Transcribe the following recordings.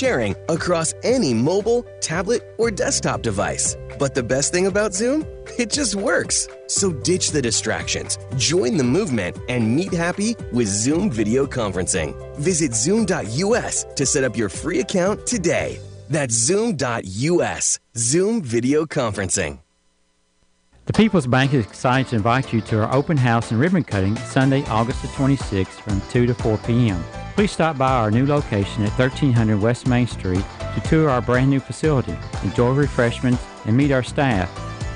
sharing across any mobile, tablet, or desktop device. But the best thing about Zoom? It just works. So ditch the distractions, join the movement, and meet happy with Zoom video conferencing. Visit Zoom.us to set up your free account today. That's Zoom.us. Zoom video conferencing. The People's Bank is excited to invite you to our open house and ribbon cutting Sunday, August the 26th from 2 to 4 p.m. Please stop by our new location at 1300 West Main Street to tour our brand new facility, enjoy refreshments, and meet our staff.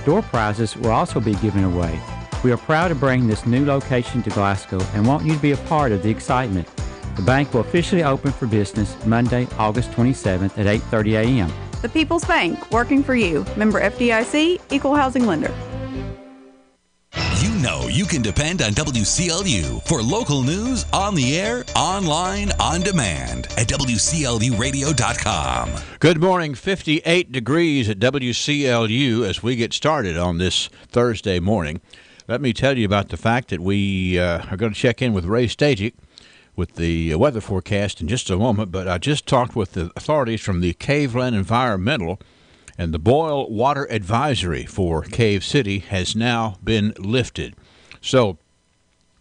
Door prizes will also be given away. We are proud to bring this new location to Glasgow and want you to be a part of the excitement. The bank will officially open for business Monday, August 27th at 8:30 a.m. The People's Bank, working for you. Member FDIC, Equal Housing Lender. You know you can depend on WCLU for local news on the air, online, on demand at WCLUradio.com. Good morning. 58 degrees at WCLU as we get started on this Thursday morning. Let me tell you about the fact that we are going to check in with Ray Stajic with the weather forecast in just a moment, but I just talked with the authorities from the Caveland Environmental, and the boil water advisory for Cave City has now been lifted. So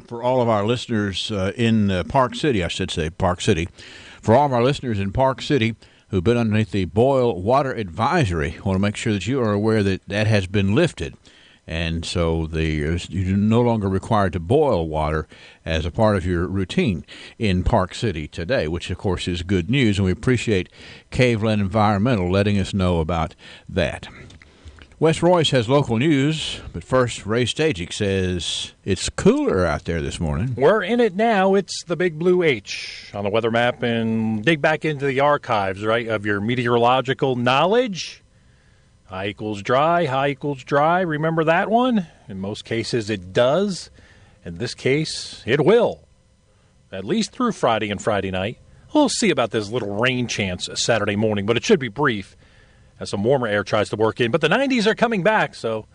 for all of our listeners in Park City, for all of our listeners in Park City who've been underneath the boil water advisory, I want to make sure that you are aware that that has been lifted. And so you're no longer required to boil water as a part of your routine in Park City today, which, of course, is good news, and we appreciate Caveland Environmental letting us know about that. West Royce has local news, but first, Ray Stajic says it's cooler out there this morning. We're in it now. It's the big blue H on the weather map, and dig back into the archives, right, of your meteorological knowledge. High equals dry, high equals dry. Remember that one? In most cases, it does. In this case, it will. At least through Friday and Friday night. We'll see about this little rain chance Saturday morning, but it should be brief as some warmer air tries to work in. But the 90s are coming back, so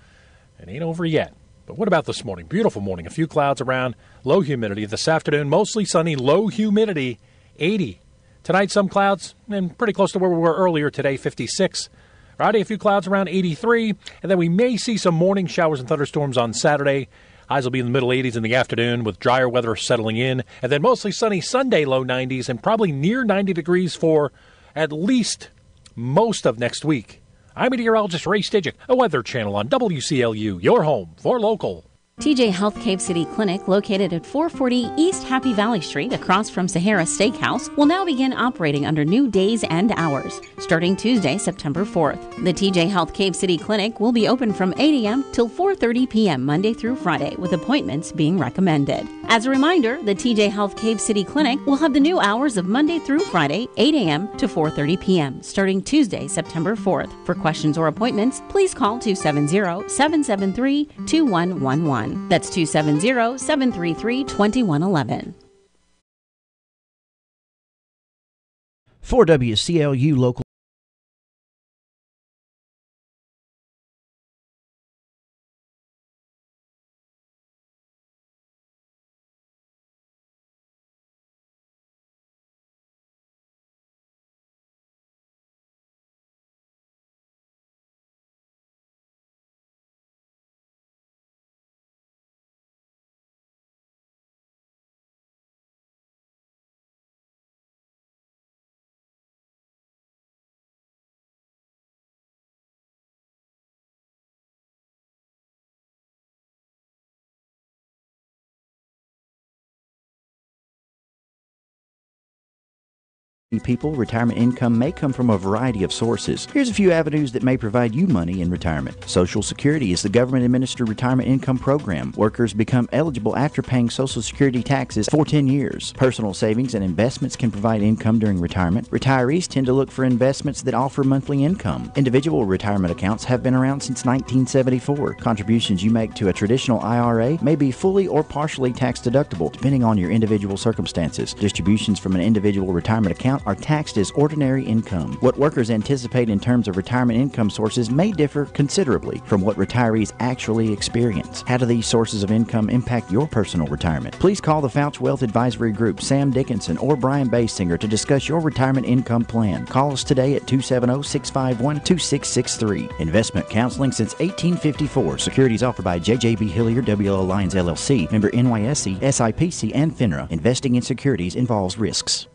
it ain't over yet. But what about this morning? Beautiful morning. A few clouds around, low humidity. This afternoon, mostly sunny, low humidity, 80. Tonight, some clouds, and pretty close to where we were earlier today, 56. Friday, a few clouds around 83, and then we may see some morning showers and thunderstorms on Saturday. Highs will be in the middle 80s in the afternoon with drier weather settling in, and then mostly sunny Sunday, low 90s, and probably near 90 degrees for at least most of next week. I'm meteorologist Ray Stajic, a Weather Channel on WCLU, your home for local. TJ Health Cave City Clinic, located at 440 East Happy Valley Street across from Sahara Steakhouse, will now begin operating under new days and hours, starting Tuesday, September 4th. The TJ Health Cave City Clinic will be open from 8 a.m. till 4:30 p.m. Monday through Friday, with appointments being recommended. As a reminder, the TJ Health Cave City Clinic will have the new hours of Monday through Friday, 8 a.m. to 4:30 p.m., starting Tuesday, September 4th. For questions or appointments, please call 270-773-2111. That's 270-733-2111. For WCLU Local people, retirement income may come from a variety of sources. Here's a few avenues that may provide you money in retirement. Social Security is the government-administered retirement income program. Workers become eligible after paying Social Security taxes for 10 years. Personal savings and investments can provide income during retirement. Retirees tend to look for investments that offer monthly income. Individual retirement accounts have been around since 1974. Contributions you make to a traditional IRA may be fully or partially tax deductible, depending on your individual circumstances. Distributions from an individual retirement account out are taxed as ordinary income. What workers anticipate in terms of retirement income sources may differ considerably from what retirees actually experience. How do these sources of income impact your personal retirement? Please call the Fouch Wealth Advisory Group, Sam Dickinson or Brian Basinger, to discuss your retirement income plan. Call us today at 270-651-2663. Investment counseling since 1854. Securities offered by JJB Hillier, WL Alliance LLC, member NYSE, SIPC, and FINRA. Investing in securities involves risks.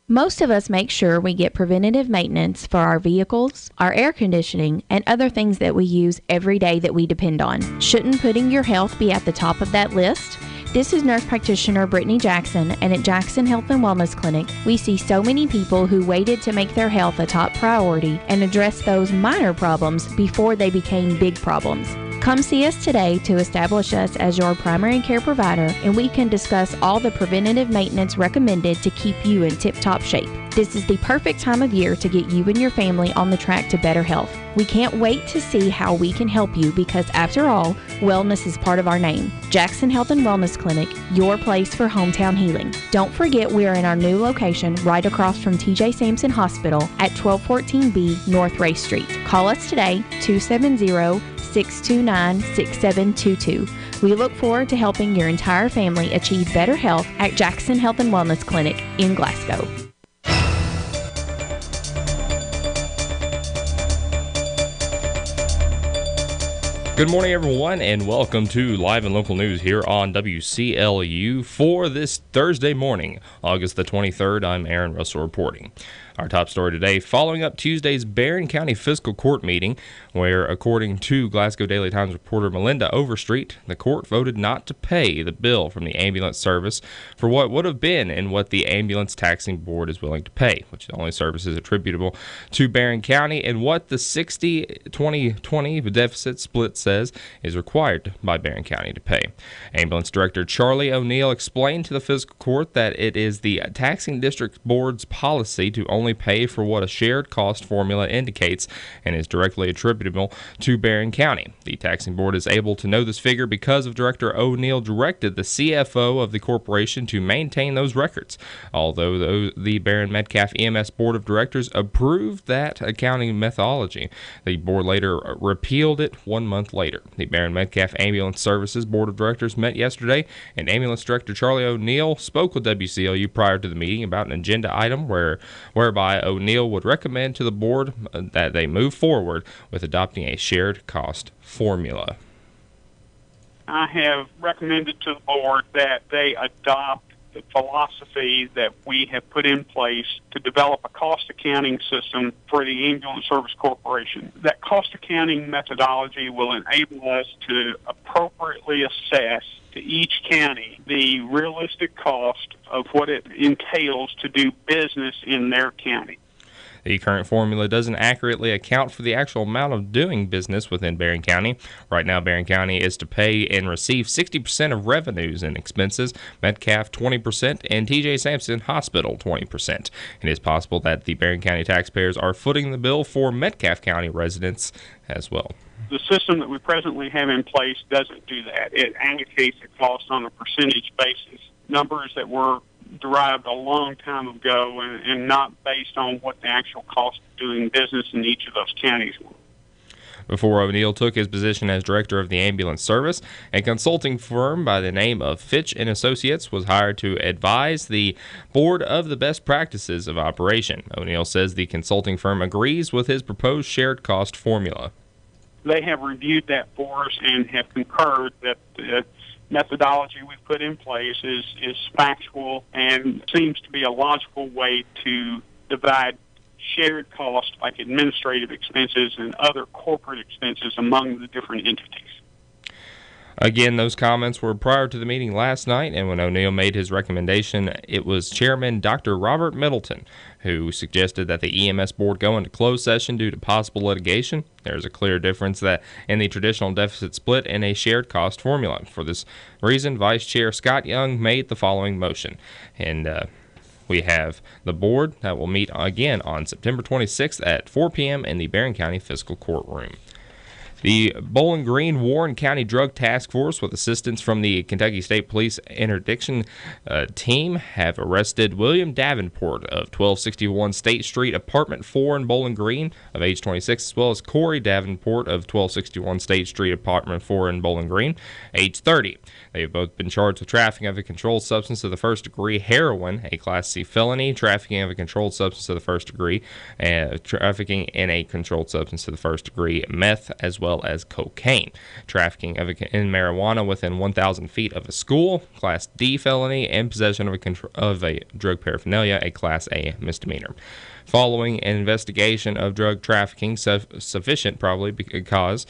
Most of us make sure we get preventative maintenance for our vehicles, our air conditioning, and other things that we use every day that we depend on. Shouldn't putting your health be at the top of that list? This is nurse practitioner Brittany Jackson, and at Jackson Health and Wellness Clinic, we see so many people who waited to make their health a top priority and address those minor problems before they became big problems. Come see us today to establish us as your primary care provider, and we can discuss all the preventative maintenance recommended to keep you in tip-top shape. This is the perfect time of year to get you and your family on the track to better health. We can't wait to see how we can help you because, after all, wellness is part of our name. Jackson Health and Wellness Clinic, your place for hometown healing. Don't forget we are in our new location right across from TJ Sampson Hospital at 1214B North Ray Street. Call us today, 270-629-6722. We look forward to helping your entire family achieve better health at Jackson Health and Wellness Clinic in Glasgow. Good morning, everyone, and welcome to Live and Local News here on WCLU for this Thursday morning, August the 23rd. I'm Aaron Russell reporting. Our top story today, following up Tuesday's Barron County Fiscal Court meeting, where, according to Glasgow Daily Times reporter Melinda Overstreet, the court voted not to pay the bill from the ambulance service for what would have been and what the Ambulance Taxing Board is willing to pay, which is the only services attributable to Barron County, and what the 60-20-20 deficit split says is required by Barron County to pay. Ambulance Director Charlie O'Neill explained to the fiscal court that it is the Taxing District Board's policy to only pay for what a shared cost formula indicates and is directly attributable to Barron County. The Taxing Board is able to know this figure because of Director O'Neill directed the CFO of the corporation to maintain those records. Although the Barron Metcalf EMS Board of Directors approved that accounting methodology, the board later repealed it 1 month later. The Barron Metcalf Ambulance Services Board of Directors met yesterday, and Ambulance Director Charlie O'Neill spoke with WCLU prior to the meeting about an agenda item whereby O'Neill would recommend to the board that they move forward with adopting a shared cost formula. I have recommended to the board that they adopt the philosophy that we have put in place to develop a cost accounting system for the Ambulance Service Corporation. That cost accounting methodology will enable us to appropriately assess to each county the realistic cost of what it entails to do business in their county. The current formula doesn't accurately account for the actual amount of doing business within Barron County. Right now, Barron County is to pay and receive 60% of revenues and expenses, Metcalf 20%, and TJ Sampson Hospital 20%. It is possible that the Barron County taxpayers are footing the bill for Metcalf County residents as well. The system that we presently have in place doesn't do that. It allocates the cost on a percentage basis, numbers that were derived a long time ago and not based on what the actual cost of doing business in each of those counties were. Before O'Neill took his position as director of the ambulance service, a consulting firm by the name of Fitch & Associates was hired to advise the board of the best practices of operation. O'Neill says the consulting firm agrees with his proposed shared cost formula. They have reviewed that for us and have concurred that the methodology we've put in place is factual and seems to be a logical way to divide shared costs like administrative expenses and other corporate expenses among the different entities. Again, those comments were prior to the meeting last night, and when O'Neill made his recommendation, it was Chairman Dr. Robert Middleton who suggested that the EMS board go into closed session due to possible litigation. There's a clear difference that in the traditional deficit split and a shared cost formula. For this reason, Vice Chair Scott Young made the following motion, and we have the board that will meet again on September 26th at 4 p.m. in the Barron County Fiscal Courtroom. The Bowling Green Warren County Drug Task Force, with assistance from the Kentucky State Police Interdiction Team, have arrested William Davenport of 1261 State Street, Apartment 4 in Bowling Green, of age 26, as well as Corey Davenport of 1261 State Street, Apartment 4 in Bowling Green, age 30. They have both been charged with trafficking of a controlled substance of the first degree, heroin, a Class C felony, trafficking of a controlled substance of the first degree, and trafficking in a controlled substance of the first degree, meth, as well as cocaine. Trafficking in marijuana within 1,000 feet of a school, Class D felony, and possession of a drug paraphernalia, a Class A misdemeanor. Following an investigation of drug trafficking sufficient probably because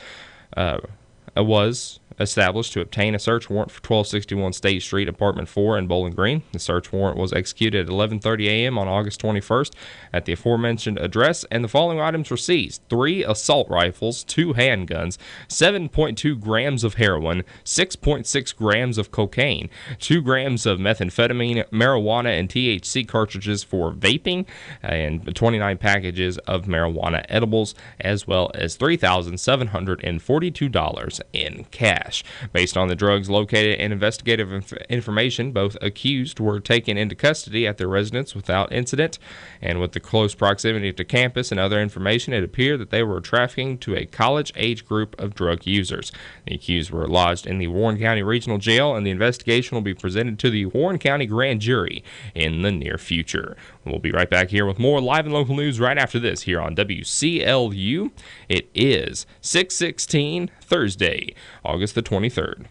was established to obtain a search warrant for 1261 State Street, Apartment 4 in Bowling Green. The search warrant was executed at 11:30 a.m. on August 21st at the aforementioned address, and the following items were seized: 3 assault rifles, 2 handguns, 7.2 grams of heroin, 6.6 grams of cocaine, 2 grams of methamphetamine, marijuana and THC cartridges for vaping, and 29 packages of marijuana edibles, as well as $3,742 in cash. Based on the drugs located and investigative information, both accused were taken into custody at their residence without incident, and with the close proximity to campus and other information, it appeared that they were trafficking to a college-age group of drug users. The accused were lodged in the Warren County Regional Jail, and the investigation will be presented to the Warren County Grand Jury in the near future. We'll be right back here with more live and local news right after this here on WCLU. It is 6/16, Thursday, August the 23rd.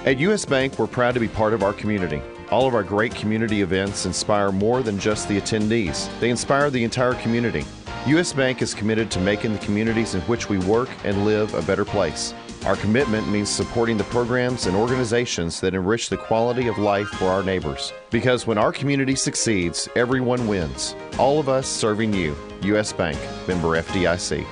At U.S. Bank, we're proud to be part of our community. All of our great community events inspire more than just the attendees. They inspire the entire community. U.S. Bank is committed to making the communities in which we work and live a better place. Our commitment means supporting the programs and organizations that enrich the quality of life for our neighbors. Because when our community succeeds, everyone wins. All of us serving you. U.S. Bank, member FDIC.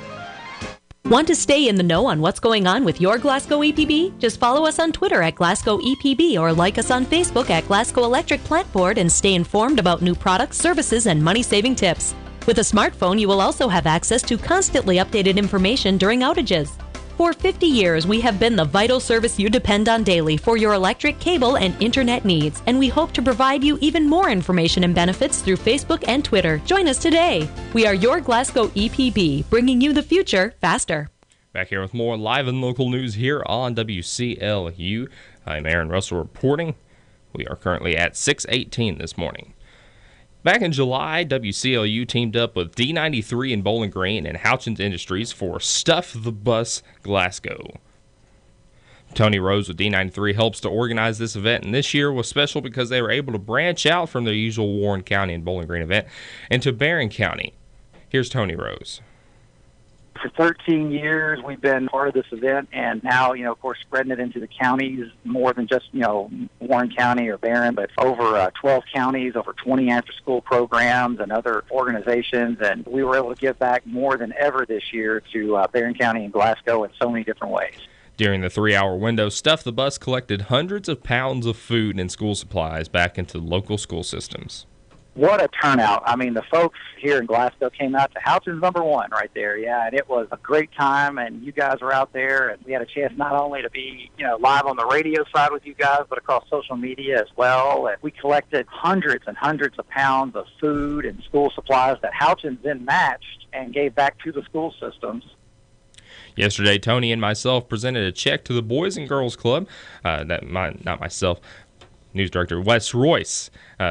Want to stay in the know on what's going on with your Glasgow EPB? Just follow us on Twitter at Glasgow EPB or like us on Facebook at Glasgow Electric Plant Board and stay informed about new products, services, and money-saving tips. With a smartphone, you will also have access to constantly updated information during outages. For 50 years, we have been the vital service you depend on daily for your electric, cable, and internet needs, and we hope to provide you even more information and benefits through Facebook and Twitter. Join us today. We are your Glasgow EPB, bringing you the future faster. Back here with more live and local news here on WCLU. I'm Aaron Russell reporting. We are currently at 6:18 this morning. Back in July, WCLU teamed up with D93 in Bowling Green and Houchins Industries for Stuff the Bus Glasgow. Tony Rose with D93 helps to organize this event, and this year was special because they were able to branch out from their usual Warren County and Bowling Green event into Barron County. Here's Tony Rose. For 13 years, we've been part of this event, and now, of course, spreading it into the counties, more than just, Warren County or Barron, but over 12 counties, over 20 after-school programs and other organizations, and we were able to give back more than ever this year to Barron County and Glasgow in so many different ways. During the 3-hour window, Stuff the Bus collected hundreds of pounds of food and school supplies back into local school systems. What a turnout. I mean, the folks here in Glasgow came out to Houchins #1 right there, and it was a great time, and you guys were out there, and we had a chance not only to be, live on the radio side with you guys, but across social media as well, and we collected hundreds and hundreds of pounds of food and school supplies that Houchins then matched and gave back to the school systems. Yesterday, Tony and myself presented a check to the Boys and Girls Club. Not myself. News Director Wes Royce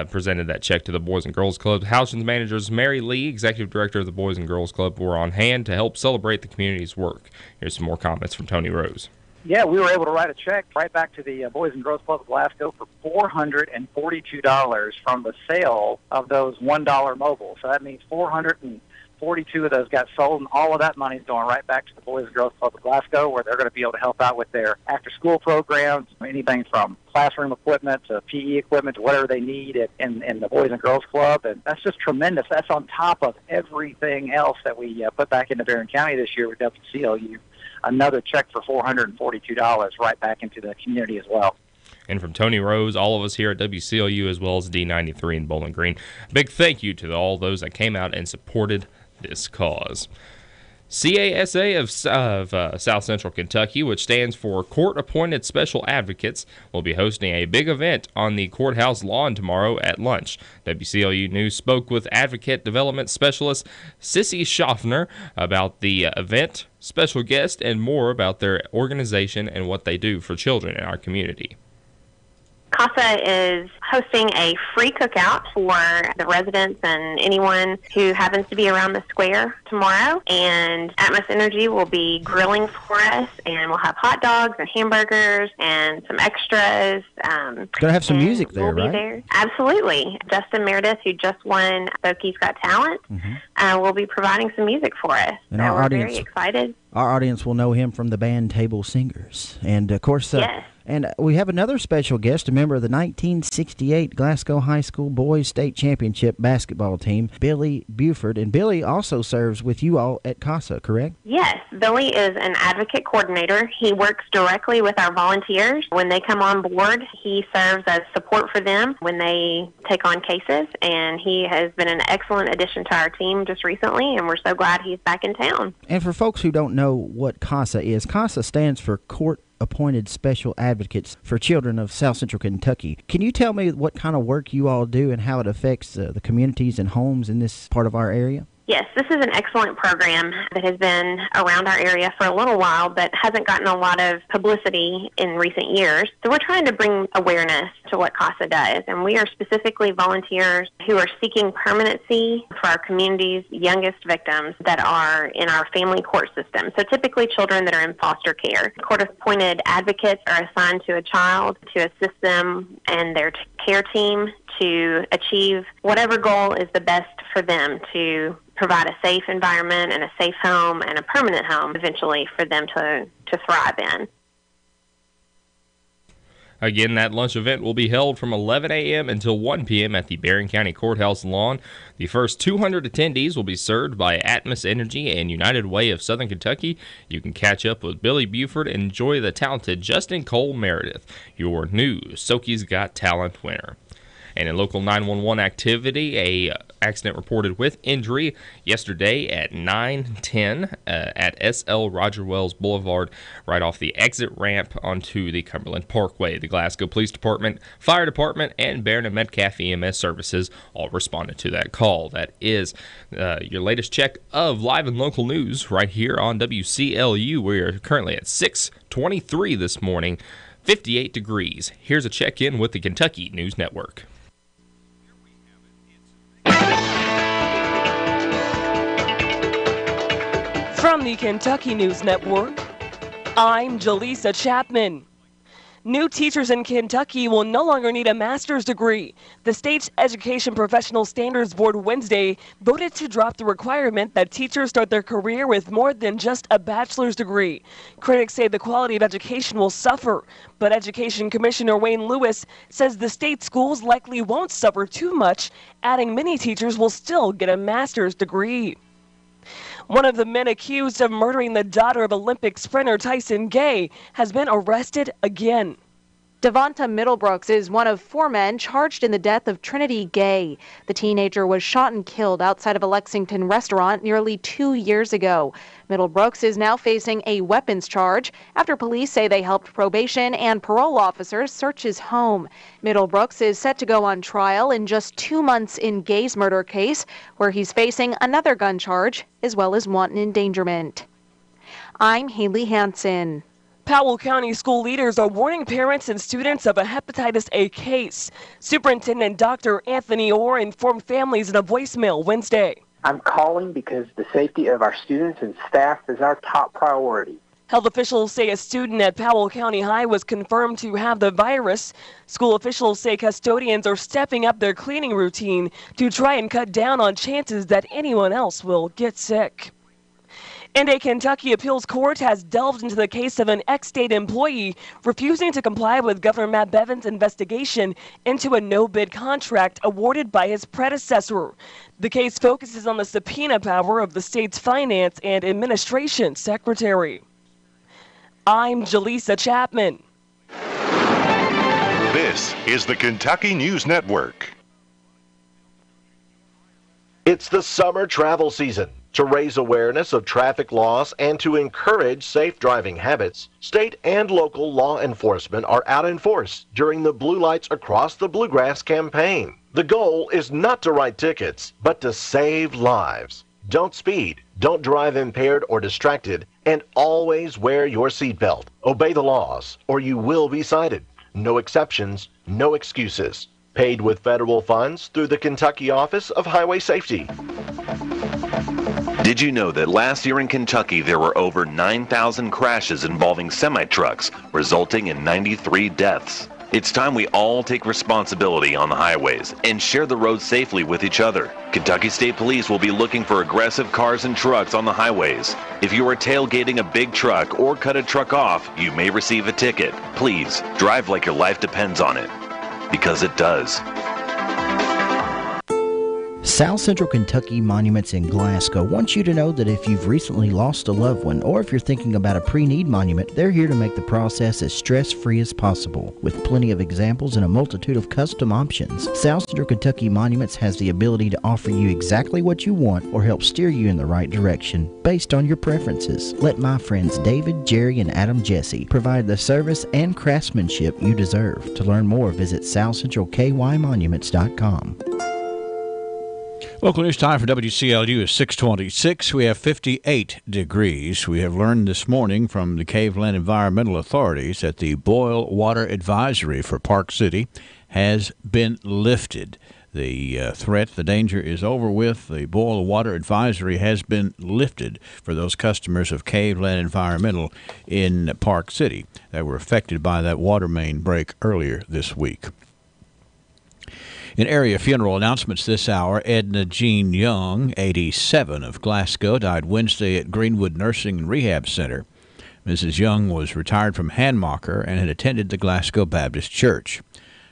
presented that check to the Boys and Girls Club. Houchins managers Mary Lee, Executive Director of the Boys and Girls Club, were on hand to help celebrate the community's work. Here's some more comments from Tony Rose. Yeah, we were able to write a check right back to the Boys and Girls Club of Glasgow for $442 from the sale of those $1 mobiles. So that means 442 of those got sold, and all of that money is going right back to the Boys and Girls Club of Glasgow, where they're going to be able to help out with their after-school programs, anything from classroom equipment to PE equipment to whatever they need in the Boys and Girls Club. And that's just tremendous. That's on top of everything else that we put back into Barron County this year with WCLU. Another check for $442 right back into the community as well. And from Tony Rose, all of us here at WCLU, as well as D93 in Bowling Green, big thank you to all those that came out and supported this cause. CASA of South Central Kentucky, which stands for Court-Appointed Special Advocates, will be hosting a big event on the courthouse lawn tomorrow at lunch. WCLU News spoke with Advocate Development Specialist Sissy Schaffner about the event, special guest, and more about their organization and what they do for children in our community. CASA is hosting a free cookout for the residents and anyone who happens to be around the square tomorrow. And Atmos Energy will be grilling for us, and we'll have hot dogs and hamburgers and some extras. Going to have some music there, we'll right? Be there. Absolutely. Justin Meredith, who just won Smoky's Got Talent, will be providing some music for us. And so our we're audience, very excited. Our audience will know him from the band Table Singers. And, of course, yes. And we have another special guest, a member of the 1968 Glasgow High School Boys State Championship basketball team, Billy Buford. And Billy also serves with you all at CASA, correct? Yes. Billy is an advocate coordinator. He works directly with our volunteers. When they come on board, he serves as support for them when they take on cases. And he has been an excellent addition to our team just recently, and we're so glad he's back in town. And for folks who don't know what CASA is, CASA stands for Court-Appointed Special Advocates for Children of South Central Kentucky. Can you tell me what kind of work you all do and how it affects the communities and homes in this part of our area? Yes, this is an excellent program that has been around our area for a little while but hasn't gotten a lot of publicity in recent years. So we're trying to bring awareness to what CASA does, and we are specifically volunteers who are seeking permanency for our community's youngest victims that are in our family court system. So typically children that are in foster care. Court-appointed advocates are assigned to a child to assist them and their care team to achieve whatever goal is the best for them, to provide a safe environment and a safe home and a permanent home eventually for them to thrive in. Again, that lunch event will be held from 11 a.m. until 1 p.m. at the Barron County Courthouse lawn. The first 200 attendees will be served by Atmos Energy and United Way of Southern Kentucky. You can catch up with Billy Buford and enjoy the talented Justin Cole Meredith, your new Smoky's Got Talent winner. And in local 911 activity, a accident reported with injury yesterday at 9:10 at S.L. Roger Wells Boulevard, right off the exit ramp onto the Cumberland Parkway. The Glasgow Police Department, Fire Department, and Barron and Metcalf EMS services all responded to that call. That is your latest check of live and local news right here on WCLU. We are currently at 6:23 this morning, 58 degrees. Here's a check-in with the Kentucky News Network. From the Kentucky News Network, I'm Jaleesa Chapman. New teachers in Kentucky will no longer need a master's degree. The state's Education Professional Standards Board Wednesday voted to drop the requirement that teachers start their career with more than just a bachelor's degree. Critics say the quality of education will suffer, but Education Commissioner Wayne Lewis says the state schools likely won't suffer too much, adding many teachers will still get a master's degree. One of the men accused of murdering the daughter of Olympic sprinter Tyson Gay has been arrested again. Devonta Middlebrooks is one of 4 men charged in the death of Trinity Gay. The teenager was shot and killed outside of a Lexington restaurant nearly 2 years ago. Middlebrooks is now facing a weapons charge after police say they helped probation and parole officers search his home. Middlebrooks is set to go on trial in just 2 months in Gay's murder case, where he's facing another gun charge as well as wanton endangerment. I'm Haley Hansen. Powell County school leaders are warning parents and students of a hepatitis A case. Superintendent Dr. Anthony Orr informed families in a voicemail Wednesday. I'm calling because the safety of our students and staff is our top priority. Health officials say a student at Powell County High was confirmed to have the virus. School officials say custodians are stepping up their cleaning routine to try and cut down on chances that anyone else will get sick. And a Kentucky appeals court has delved into the case of an ex-state employee refusing to comply with Governor Matt Bevin's investigation into a no-bid contract awarded by his predecessor. The case focuses on the subpoena power of the state's finance and administration secretary. I'm Jaleesa Chapman. This is the Kentucky News Network. It's the summer travel season. To raise awareness of traffic laws and to encourage safe driving habits, state and local law enforcement are out in force during the Blue Lights Across the Bluegrass campaign. The goal is not to write tickets, but to save lives. Don't speed, don't drive impaired or distracted, and always wear your seatbelt. Obey the laws, or you will be cited. No exceptions, no excuses. Paid with federal funds through the Kentucky Office of Highway Safety. Did you know that last year in Kentucky there were over 9,000 crashes involving semi-trucks, resulting in 93 deaths? It's time we all take responsibility on the highways and share the roads safely with each other. Kentucky State Police will be looking for aggressive cars and trucks on the highways. If you are tailgating a big truck or cut a truck off, you may receive a ticket. Please, drive like your life depends on it, because it does. South Central Kentucky Monuments in Glasgow wants you to know that if you've recently lost a loved one or if you're thinking about a pre-need monument, they're here to make the process as stress-free as possible. With plenty of examples and a multitude of custom options, South Central Kentucky Monuments has the ability to offer you exactly what you want or help steer you in the right direction based on your preferences. Let my friends David, Jerry, and Adam Jesse provide the service and craftsmanship you deserve. To learn more, visit southcentralkymonuments.com. Local news time for WCLU is 6:26. We have 58 degrees. We have learned this morning from the Caveland Environmental Authorities that the boil water advisory for Park City has been lifted. The threat, the danger is over with. The boil water advisory has been lifted for those customers of Caveland Environmental in Park City that were affected by that water main break earlier this week. In area funeral announcements this hour, Edna Jean Young, 87, of Glasgow, died Wednesday at Greenwood Nursing and Rehab Center. Mrs. Young was retired from Hanmacher and had attended the Glasgow Baptist Church.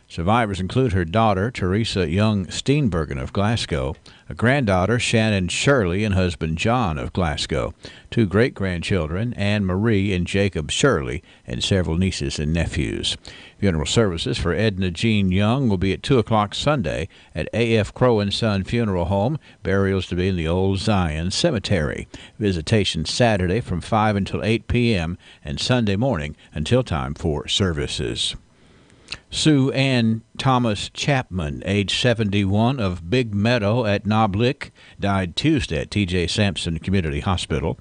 Survivors include her daughter, Teresa Young Steenbergen of Glasgow, a granddaughter, Shannon Shirley, and husband John of Glasgow, two great-grandchildren, Anne Marie and Jacob Shirley, and several nieces and nephews. Funeral services for Edna Jean Young will be at 2 o'clock Sunday at A.F. Crow & Son Funeral Home. Burials to be in the Old Zion Cemetery. Visitation Saturday from 5 until 8 p.m. and Sunday morning until time for services. Sue Ann Thomas Chapman, age 71, of Big Meadow at Knoblick, died Tuesday at T.J. Sampson Community Hospital.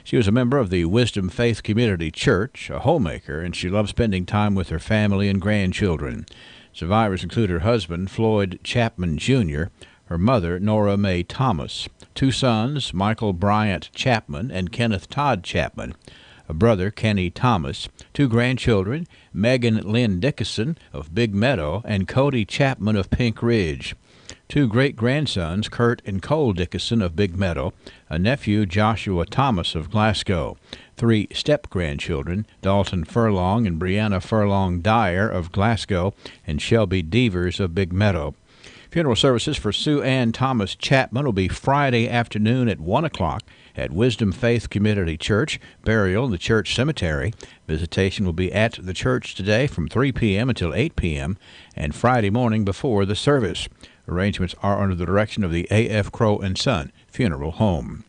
She was a member of the Wisdom Faith Community Church, a homemaker, and she loved spending time with her family and grandchildren. Survivors include her husband, Floyd Chapman, Jr., her mother, Nora Mae Thomas, two sons, Michael Bryant Chapman and Kenneth Todd Chapman, a brother, Kenny Thomas, two grandchildren, Megan Lynn Dickinson of Big Meadow and Cody Chapman of Pink Ridge, two great-grandsons, Kurt and Cole Dickinson of Big Meadow, a nephew, Joshua Thomas of Glasgow, three step-grandchildren, Dalton Furlong and Brianna Furlong Dyer of Glasgow, and Shelby Devers of Big Meadow. Funeral services for Sue Ann Thomas Chapman will be Friday afternoon at 1 o'clock at Wisdom Faith Community Church, burial in the church cemetery. Visitation will be at the church today from 3 p.m. until 8 p.m. and Friday morning before the service. Arrangements are under the direction of the A.F. Crow & Son Funeral Home.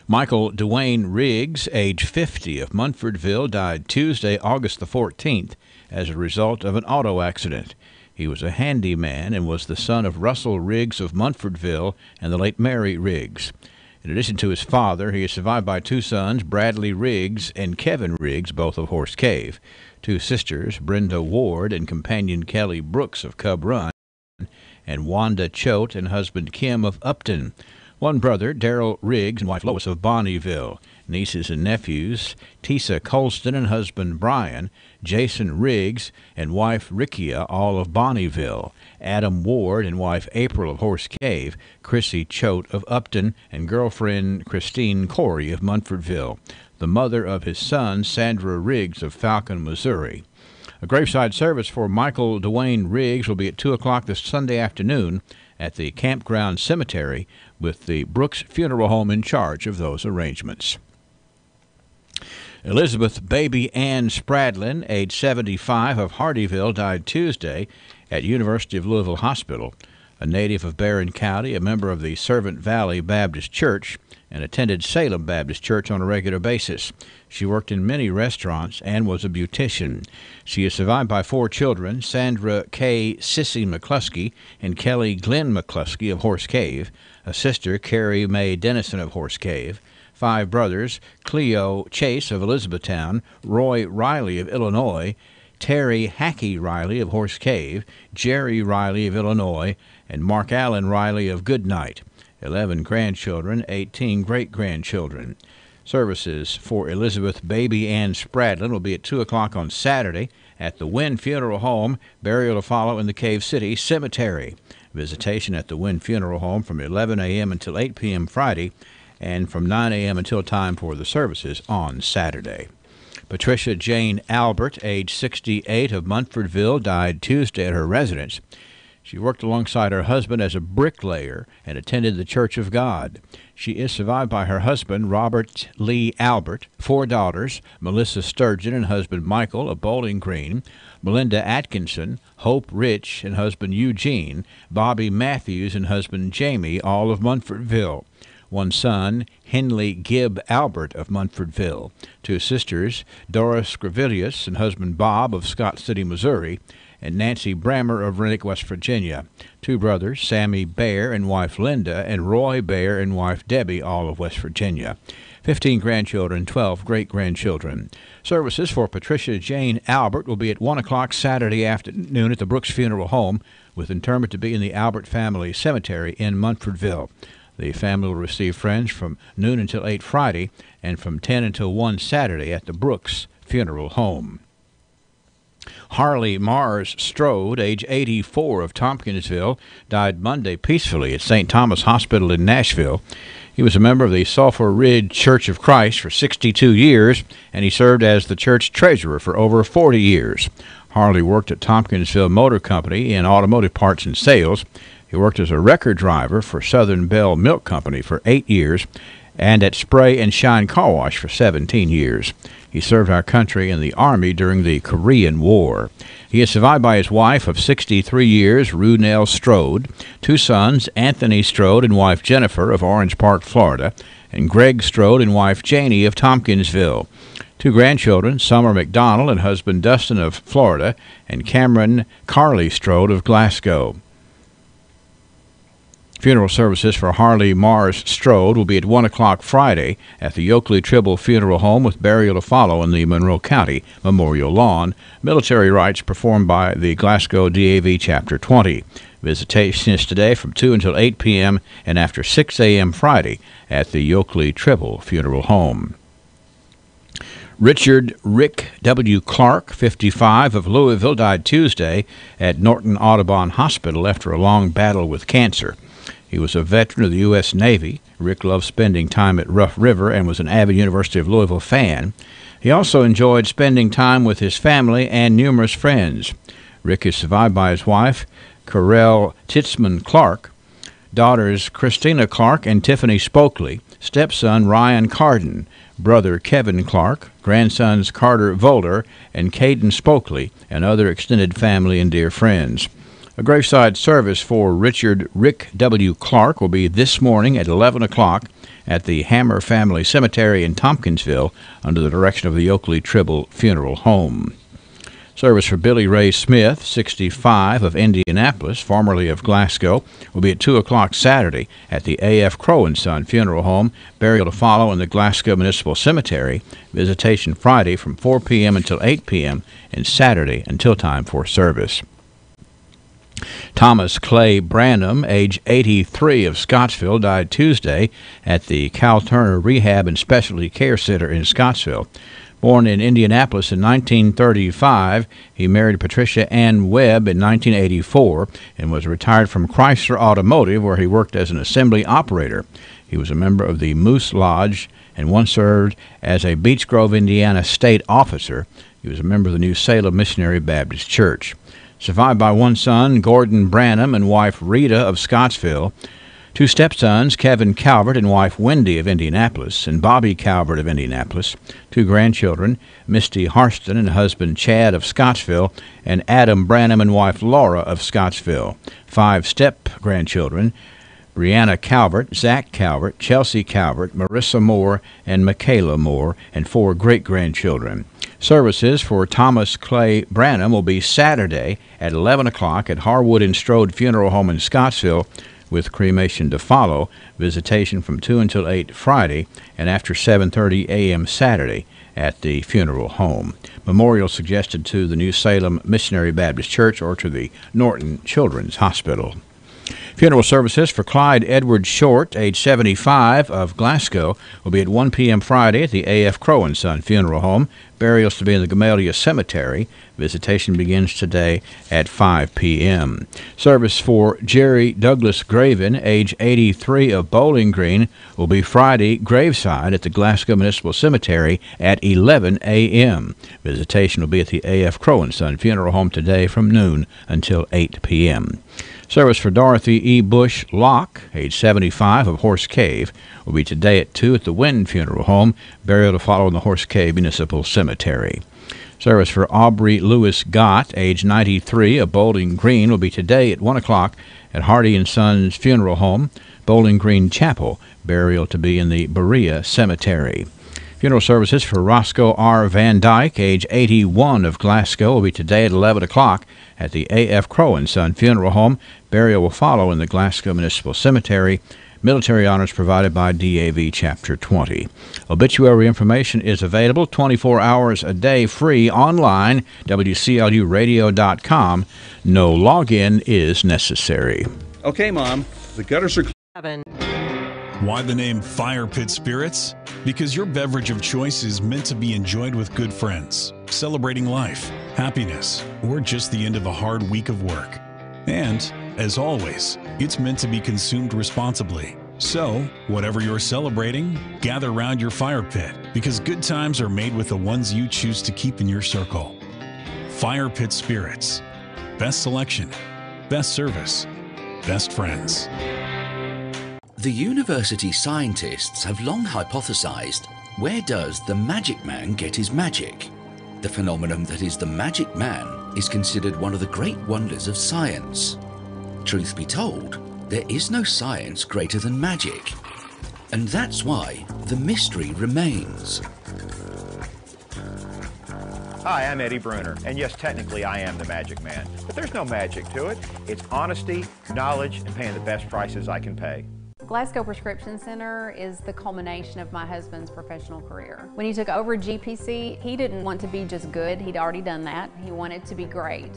Michael Dwayne Riggs, age 50, of Munfordville, died Tuesday, August the 14th, as a result of an auto accident. He was a handyman and was the son of Russell Riggs of Munfordville and the late Mary Riggs. In addition to his father, he is survived by two sons, Bradley Riggs and Kevin Riggs, both of Horse Cave, two sisters, Brenda Ward and companion Kelly Brooks of Cub Run, and Wanda Choate and husband Kim of Upton. One brother, Darrell Riggs, and wife Lois of Bonneville. Nieces and nephews, Tisa Colston and husband Brian, Jason Riggs and wife Rickia, all of Bonneville, Adam Ward and wife April of Horse Cave, Chrissy Choate of Upton, and girlfriend Christine Corey of Munfordville, the mother of his son, Sandra Riggs of Falcon, Missouri. A graveside service for Michael Dwayne Riggs will be at 2 o'clock this Sunday afternoon at the Campground Cemetery, with the Brooks Funeral Home in charge of those arrangements. Elizabeth Baby Ann Spradlin, age 75, of Hardyville, died Tuesday at University of Louisville Hospital. a native of Barron County, a member of the Servant Valley Baptist Church, and attended Salem Baptist Church on a regular basis. She worked in many restaurants and was a beautician. She is survived by 4 children, Sandra K. Sissy McCluskey and Kelly Glenn McCluskey of Horse Cave, a sister, Carrie Mae Dennison of Horse Cave, 5 brothers, Cleo Chase of Elizabethtown, Roy Riley of Illinois, Terry Hackey Riley of Horse Cave, Jerry Riley of Illinois, and Mark Allen Riley of Goodnight. 11 grandchildren, 18 great-grandchildren. Services for Elizabeth Baby Ann Spradlin will be at 2 o'clock on Saturday at the Wynn Funeral Home. Burial to follow in the Cave City Cemetery. Visitation at the Wynn Funeral Home from 11 a.m. until 8 p.m. Friday and from 9 a.m. until time for the services on Saturday. Patricia Jane Albert, age 68, of Munfordville, died Tuesday at her residence. She worked alongside her husband as a bricklayer and attended the Church of God. She is survived by her husband, Robert Lee Albert, 4 daughters, Melissa Sturgeon and husband Michael of Bowling Green, Melinda Atkinson, Hope Rich and husband Eugene, Bobby Matthews and husband Jamie, all of Munfordville. 1 son, Henley Gibb Albert of Munfordville. 2 sisters, Doris Scrivilius and husband Bob of Scott City, Missouri, and Nancy Brammer of Renwick, West Virginia. 2 brothers, Sammy Bear and wife Linda, and Roy Bear and wife Debbie, all of West Virginia. 15 grandchildren, 12 great-grandchildren. Services for Patricia Jane Albert will be at 1 o'clock Saturday afternoon at the Brooks Funeral Home, with interment to be in the Albert Family Cemetery in Munfordville. The family will receive friends from noon until 8 Friday and from 10 until 1 Saturday at the Brooks Funeral Home. Harley Mars Strode, age 84, of Tompkinsville, died Monday peacefully at St. Thomas Hospital in Nashville. He was a member of the Sulphur Ridge Church of Christ for 62 years, and he served as the church treasurer for over 40 years. Harley worked at Tompkinsville Motor Company in automotive parts and sales. He worked as a record driver for Southern Bell Milk Company for 8 years and at Spray and Shine Car Wash for 17 years. He served our country in the Army during the Korean War. He is survived by his wife of 63 years, Runell Strode, 2 sons, Anthony Strode and wife Jennifer of Orange Park, Florida, and Greg Strode and wife Janie of Tompkinsville. 2 grandchildren, Summer McDonald and husband Dustin of Florida, and Cameron Carley Strode of Glasgow. Funeral services for Harley Mars Strode will be at 1 o'clock Friday at the Yoakley Tribble Funeral Home, with burial to follow in the Monroe County Memorial Lawn. Military rites performed by the Glasgow DAV Chapter 20. Visitation is today from 2 until 8 p.m. and after 6 a.m. Friday at the Yoakley Tribble Funeral Home. Richard Rick W. Clark, 55, of Louisville, died Tuesday at Norton Audubon Hospital after a long battle with cancer. He was a veteran of the U.S. Navy. Rick loved spending time at Rough River and was an avid University of Louisville fan. He also enjoyed spending time with his family and numerous friends. Rick is survived by his wife, Carell Titzman Clark, daughters Christina Clark and Tiffany Spokley, stepson Ryan Carden, brother Kevin Clark, grandsons Carter Volder and Caden Spokley, and other extended family and dear friends. A graveside service for Richard Rick W. Clark will be this morning at 11 o'clock at the Hammer Family Cemetery in Tompkinsville under the direction of the Yoakley Tribble Funeral Home. Service for Billy Ray Smith, 65, of Indianapolis, formerly of Glasgow, will be at 2 o'clock Saturday at the A.F. Crow & Son Funeral Home. Burial to follow in the Glasgow Municipal Cemetery. Visitation Friday from 4 p.m. until 8 p.m. and Saturday until time for service. Thomas Clay Branham, age 83, of Scottsville, died Tuesday at the Cal Turner Rehab and Specialty Care Center in Scottsville. Born in Indianapolis in 1935, he married Patricia Ann Webb in 1984 and was retired from Chrysler Automotive, where he worked as an assembly operator. He was a member of the Moose Lodge and once served as a Beech Grove, Indiana state officer. He was a member of the New Salem Missionary Baptist Church. Survived by 1 son, Gordon Branham, and wife Rita of Scottsville. Two stepsons, Kevin Calvert and wife Wendy of Indianapolis, and Bobby Calvert of Indianapolis. Two grandchildren, Misty Harston and husband Chad of Scottsville, and Adam Branham and wife Laura of Scottsville. Five step-grandchildren, Brianna Calvert, Zach Calvert, Chelsea Calvert, Marissa Moore, and Michaela Moore, and four great-grandchildren. Services for Thomas Clay Branham will be Saturday at 11 o'clock at Harwood and Strode Funeral Home in Scottsville, with cremation to follow, visitation from 2 until 8 Friday, and after 7:30 a.m. Saturday at the funeral home. Memorial suggested to the New Salem Missionary Baptist Church or to the Norton Children's Hospital. Funeral services for Clyde Edward Short, age 75, of Glasgow, will be at 1 p.m. Friday at the A.F. Crow & Son Funeral Home. Burials to be in the Gamaliel Cemetery. Visitation begins today at 5 p.m. Service for Jerry Douglas Graven, age 83, of Bowling Green, will be Friday graveside at the Glasgow Municipal Cemetery at 11 a.m. Visitation will be at the A.F. Crow & Son Funeral Home today from noon until 8 p.m. Service for Dorothy E. Bush Locke, age 75, of Horse Cave, will be today at 2 at the Wynn Funeral Home. Burial to follow in the Horse Cave Municipal Cemetery. Service for Aubrey Lewis Gott, age 93, of Bowling Green, will be today at 1 o'clock at Hardy & Sons Funeral Home, Bowling Green Chapel. Burial to be in the Berea Cemetery. Funeral services for Roscoe R. Van Dyke, age 81, of Glasgow, will be today at 11 o'clock at the A.F. Crow & Son Funeral Home. Burial will follow in the Glasgow Municipal Cemetery. Military honors provided by DAV Chapter 20. Obituary information is available 24 hours a day, free online, WCLUradio.com. No login is necessary. Okay, Mom, the gutters are Why the name Fire Pit Spirits? Because your beverage of choice is meant to be enjoyed with good friends, celebrating life, happiness, or just the end of a hard week of work. And, as always, it's meant to be consumed responsibly. So, whatever you're celebrating, gather round your fire pit, because good times are made with the ones you choose to keep in your circle. Fire Pit Spirits. Best selection, best service, best friends. The university scientists have long hypothesized, where does the magic man get his magic? The phenomenon that is the magic man is considered one of the great wonders of science. Truth be told, there is no science greater than magic. And that's why the mystery remains. Hi, I'm Eddie Bruner, and yes, technically I am the magic man, but there's no magic to it. It's honesty, knowledge, and paying the best prices I can pay. Glasgow Prescription Center is the culmination of my husband's professional career. When he took over GPC, he didn't want to be just good. He'd already done that. He wanted to be great.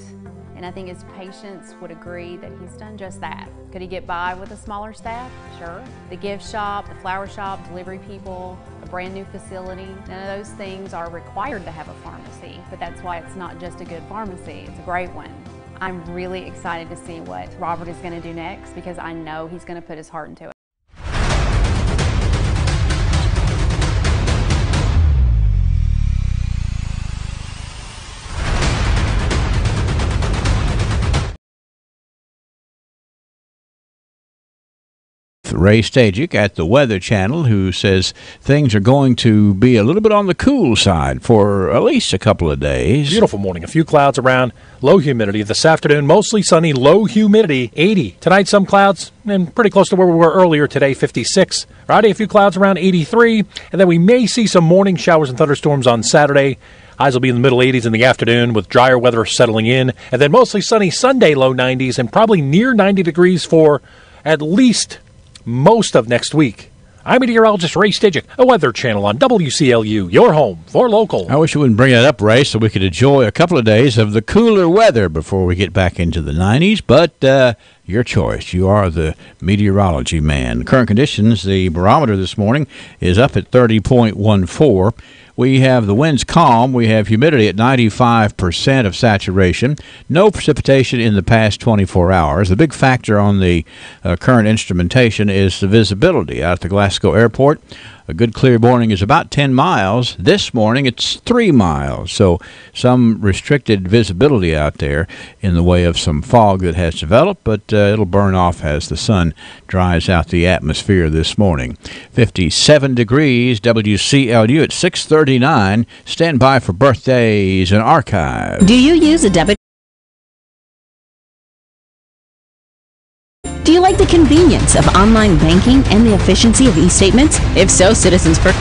And I think his patients would agree that he's done just that. Could he get by with a smaller staff? Sure. The gift shop, the flower shop, delivery people, a brand new facility, none of those things are required to have a pharmacy, but that's why it's not just a good pharmacy, it's a great one. I'm really excited to see what Robert is going to do next because I know he's going to put his heart into it. Ray Stajic at the Weather Channel, who says things are going to be a little bit on the cool side for at least a couple of days. Beautiful morning. A few clouds around, low humidity. This afternoon, mostly sunny, low humidity, 80. Tonight, some clouds, and pretty close to where we were earlier today, 56. Friday, a few clouds around 83. And then we may see some morning showers and thunderstorms on Saturday. Highs will be in the middle 80s in the afternoon with drier weather settling in. And then mostly sunny Sunday, low 90s, and probably near 90 degrees for at least most of next week. I'm meteorologist Ray Stajic, a Weather Channel on WCLU, your home for local. I wish you wouldn't bring that up, Ray, so we could enjoy a couple of days of the cooler weather before we get back into the 90s, but your choice. You are the meteorology man. Current conditions, the barometer this morning is up at 30.14. We have the winds calm. We have humidity at 95% of saturation. No precipitation in the past 24 hours. The big factor on the current instrumentation is the visibility out at the Glasgow Airport. A good clear morning is about 10 miles. This morning it's 3 miles. So some restricted visibility out there in the way of some fog that has developed, but it'll burn off as the sun dries out the atmosphere this morning. 57 degrees, WCLU at 6:39. Stand by for birthdays and archive. Do you use a debit? Do you like the convenience of online banking and the efficiency of e-statements? If so, Citizens First.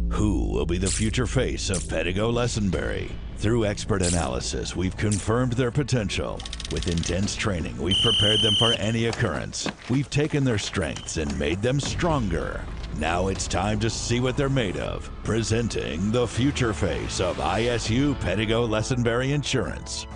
Who will be the future face of Pedigo Lessenberry? Through expert analysis, we've confirmed their potential. With intense training, we've prepared them for any occurrence. We've taken their strengths and made them stronger. Now it's time to see what they're made of. Presenting the future face of ISU Pedigo Lessenberry Insurance.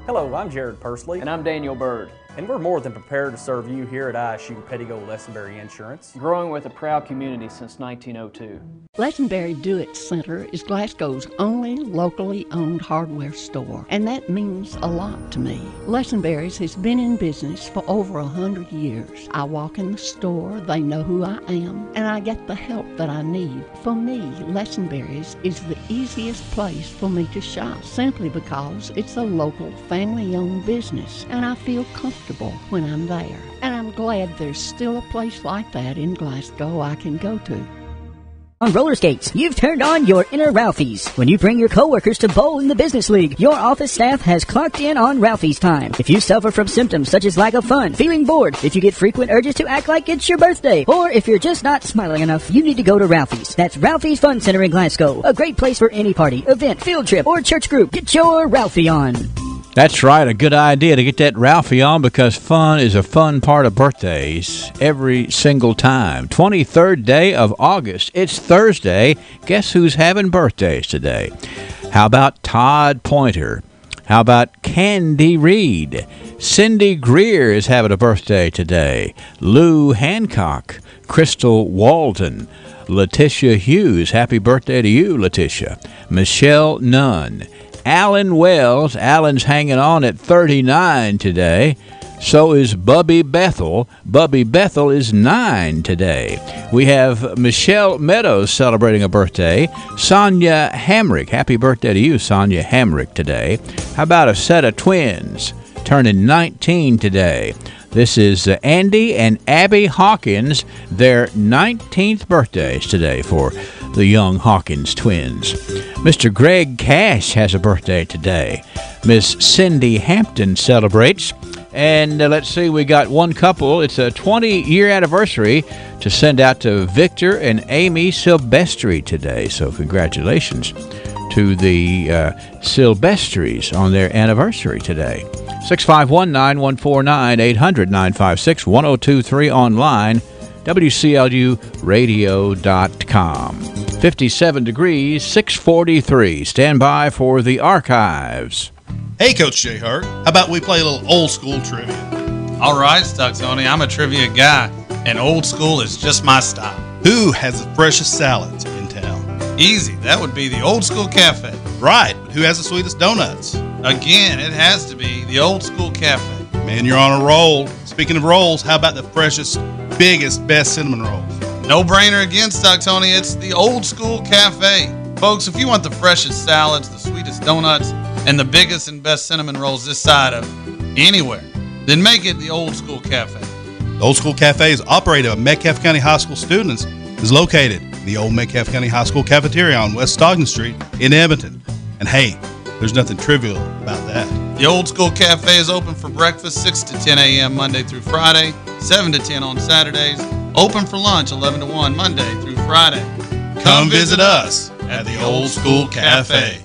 Hello, I'm Jared Pursley. And I'm Daniel Bird. And we're more than prepared to serve you here at ISU Pedigo Lessenberry Insurance. Growing with a proud community since 1902. Lessenberry Do-It Center is Glasgow's only locally owned hardware store, and that means a lot to me. Lessenberry's has been in business for over 100 years. I walk in the store, they know who I am, and I get the help that I need. For me, Lessenberry's is the easiest place for me to shop, simply because it's a local, family-owned business, and I feel comfortable when I'm there. And I'm glad there's still a place like that in Glasgow I can go to. On roller skates, you've turned on your inner Ralphie's. When you bring your coworkers to bowl in the business league, your office staff has clocked in on Ralphie's time. If you suffer from symptoms such as lack of fun, feeling bored, if you get frequent urges to act like it's your birthday, or if you're just not smiling enough, you need to go to Ralphie's. That's Ralphie's Fun Center in Glasgow. A great place for any party, event, field trip, or church group. Get your Ralphie on. That's right, a good idea to get that Ralphie on, because fun is a fun part of birthdays every single time. 23rd day of August. It's Thursday. Guess who's having birthdays today? How about Todd Pointer? How about Candy Reed? Cindy Greer is having a birthday today. Lou Hancock. Crystal Walden. Letitia Hughes. Happy birthday to you, Letitia. Michelle Nunn. Alan Wells. Alan's hanging on at 39 today. So is Bubby Bethel. Bubby Bethel is 9 today. We have Michelle Meadows celebrating a birthday. Sonia Hamrick. Happy birthday to you, Sonia Hamrick, today. How about a set of twins turning 19 today? This is Andy and Abby Hawkins, their 19th birthdays today for the young Hawkins twins. Mr. Greg Cash has a birthday today. Miss Cindy Hampton celebrates. And let's see, we got one couple. It's a 20-year anniversary to send out to Victor and Amy Silvestri today. So congratulations to the Silvestris on their anniversary today. 651-9149-800-956-1023 online, WCLUradio.com. 57 degrees, 6:43. Stand by for the archives. Hey, Coach Jay Hart, how about we play a little old school trivia? All right, Stuck Tony, I'm a trivia guy, and old school is just my style. Who has the freshest salads in town? Easy, that would be the Old School Cafe. Right, but who has the sweetest donuts? Again, it has to be the Old School Cafe. Man, you're on a roll. Speaking of rolls, how about the freshest, biggest, best cinnamon rolls? No brainer again, Stuck Tony, it's the Old School Cafe. Folks, if you want the freshest salads, the sweetest donuts, and the biggest and best cinnamon rolls this side of anywhere, then make it the Old School Cafe. The Old School Cafe is operated by Metcalfe County High School students. Is located in the old Metcalfe County High School cafeteria on West Stockton Street in Edmonton. And hey, there's nothing trivial about that. The Old School Cafe is open for breakfast 6 to 10 a.m. Monday through Friday, 7 to 10 on Saturdays, open for lunch 11 to 1 Monday through Friday. Come visit us at the Old School Cafe.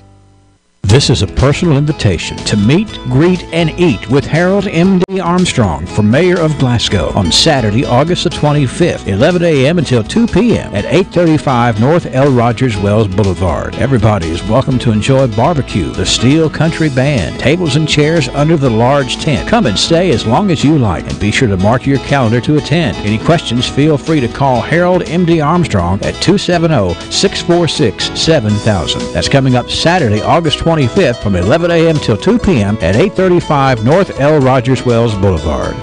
This is a personal invitation to meet, greet, and eat with Harold M.D. Armstrong for Mayor of Glasgow on Saturday, August the 25th, 11 a.m. until 2 p.m. at 835 North L. Rogers Wells Boulevard. Everybody is welcome to enjoy barbecue, the Steel Country Band, tables and chairs under the large tent. Come and stay as long as you like, and be sure to mark your calendar to attend. Any questions, feel free to call Harold M.D. Armstrong at 270-646-7000. That's coming up Saturday, August 25th from 11 a.m. till 2 p.m. at 835 North L. Rogers Wells Boulevard.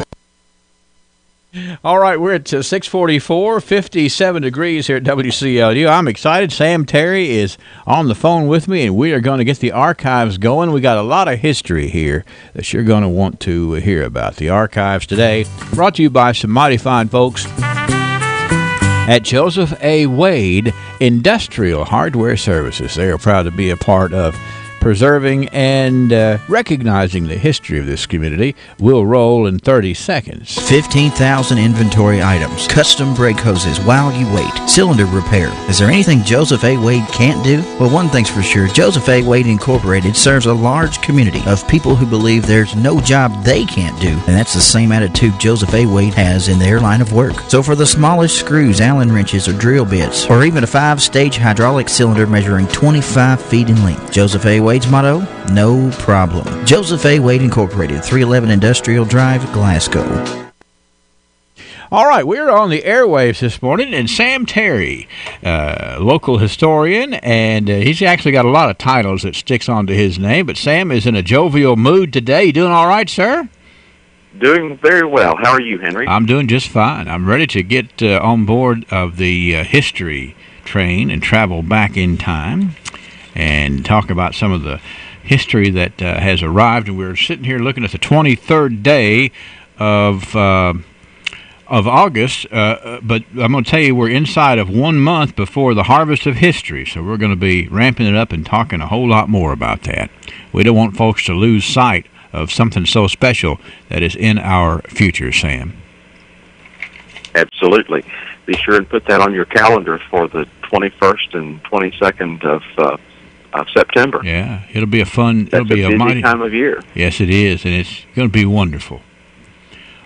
All right, we're at 644, 57 degrees here at WCLU. I'm excited. Sam Terry is on the phone with me, and we are going to get the archives going. We got a lot of history here that you're going to want to hear about. The archives today brought to you by some mighty fine folks at Joseph A. Wade Industrial Hardware Services. They are proud to be a part of preserving and recognizing the history of this community. We'll roll in 30 seconds. 15,000 inventory items, custom brake hoses while you wait, cylinder repair. Is there anything Joseph A. Wade can't do? Well, one thing's for sure, Joseph A. Wade Incorporated serves a large community of people who believe there's no job they can't do, and that's the same attitude Joseph A. Wade has in their line of work. So for the smallest screws, Allen wrenches, or drill bits, or even a 5-stage hydraulic cylinder measuring 25 feet in length, Joseph A. Wade's motto, no problem. Joseph A. Wade Incorporated, 311 Industrial Drive, Glasgow. All right, we're on the airwaves this morning, and Sam Terry, local historian, and he's actually got a lot of titles that sticks onto his name, but Sam is in a jovial mood today. You doing all right, sir? Doing very well. How are you, Henry? I'm doing just fine. I'm ready to get on board of the history train and travel back in time and talk about some of the history that has arrived. And we're sitting here looking at the 23rd day of August, but I'm going to tell you we're inside of 1 month before the harvest of history, so we're going to be ramping it up and talking a whole lot more about that. We don't want folks to lose sight of something so special that is in our future, Sam. Absolutely. Be sure and put that on your calendar for the 21st and 22nd of September. Yeah, it'll be a fun. That's it'll be a busy mighty time of year. Yes, it is, and it's going to be wonderful.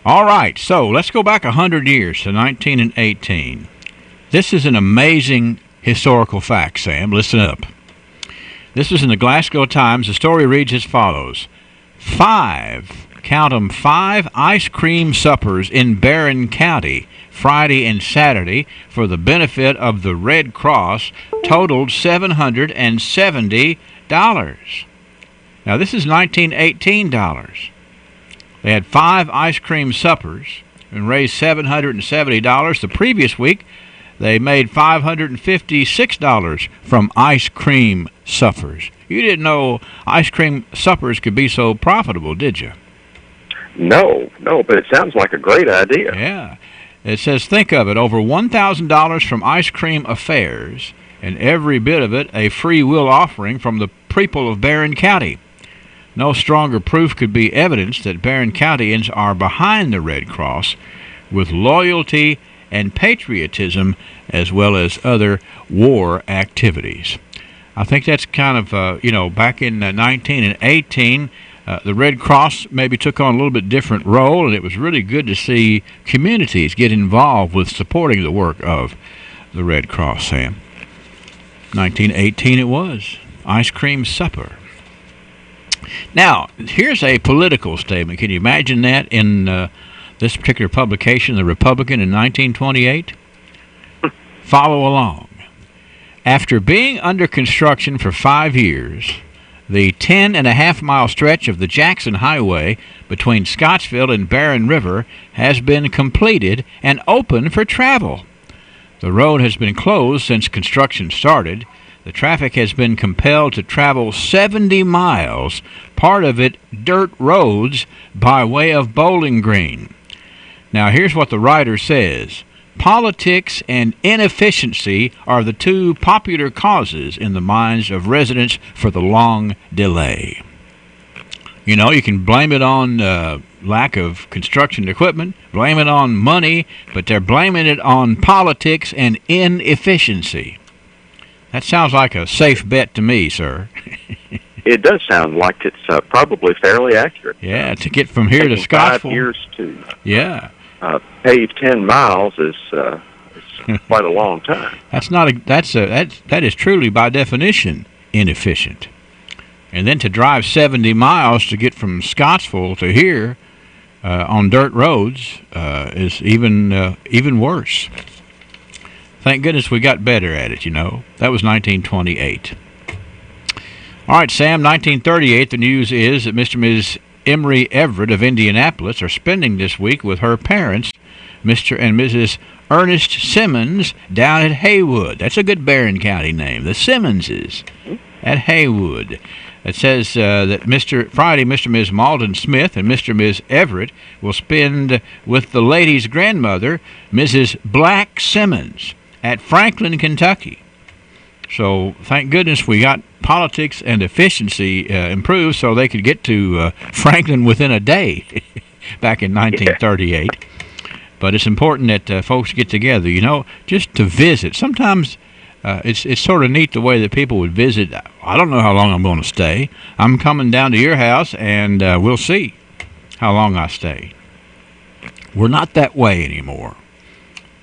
All right, so let's go back 100 years to 1918. This is an amazing historical fact, Sam. Listen up. This is in the Glasgow Times. The story reads as follows: 5, count 'em, 5 ice cream suppers in Barron County Friday and Saturday for the benefit of the Red Cross totaled $770. Now, this is 1918 dollars. They had 5 ice cream suppers and raised $770. The previous week, they made $556 from ice cream suppers. You didn't know ice cream suppers could be so profitable, did you? No, but it sounds like a great idea. Yeah. It says, think of it, over $1,000 from ice cream affairs, and every bit of it a free will offering from the people of Barron County. No stronger proof could be evidence that Barron Countyans are behind the Red Cross with loyalty and patriotism as well as other war activities. I think that's kind of, back in 19 and 18, the Red Cross maybe took on a little bit different role, and it was really good to see communities get involved with supporting the work of the Red Cross, Sam. 1918 it was. Ice cream supper. Now, here's a political statement. Can you imagine that in this particular publication, The Republican, in 1928? Follow along. After being under construction for 5 years, the 10.5-mile stretch of the Jackson Highway between Scottsville and Barron River has been completed and open for travel. The road has been closed since construction started. The traffic has been compelled to travel 70 miles, part of it dirt roads, by way of Bowling Green. Now, here's what the writer says. Politics and inefficiency are the 2 popular causes in the minds of residents for the long delay. You know, you can blame it on lack of construction equipment, blame it on money, but they're blaming it on politics and inefficiency. That sounds like a safe bet to me, sir. It does sound like it's probably fairly accurate. Yeah, to get from here to Taking Scottsville. 5 years to pave 10 miles is quite a long time. That is truly by definition inefficient. And then to drive 70 miles to get from Scottsville to here on dirt roads is even worse. Thank goodness we got better at it, you know. That was 1928. All right, Sam, 1938, the news is that Mr. and Ms. Emery Everett of Indianapolis are spending this week with her parents, Mr. and Mrs. Ernest Simmons, down at Haywood. That's a good Barron County name, the Simmonses at Haywood. It says that Friday, Mr. and Ms. Malden Smith and Mr. and Ms. Everett will spend with the lady's grandmother, Mrs. Black Simmons, at Franklin, Kentucky. So thank goodness we got politics and efficiency improved so they could get to Franklin within a day back in 1938. Yeah. But it's important that folks get together, you know, just to visit. Sometimes it's sort of neat the way that people would visit. I don't know how long I'm going to stay. I'm coming down to your house, and we'll see how long I stay. We're not that way anymore.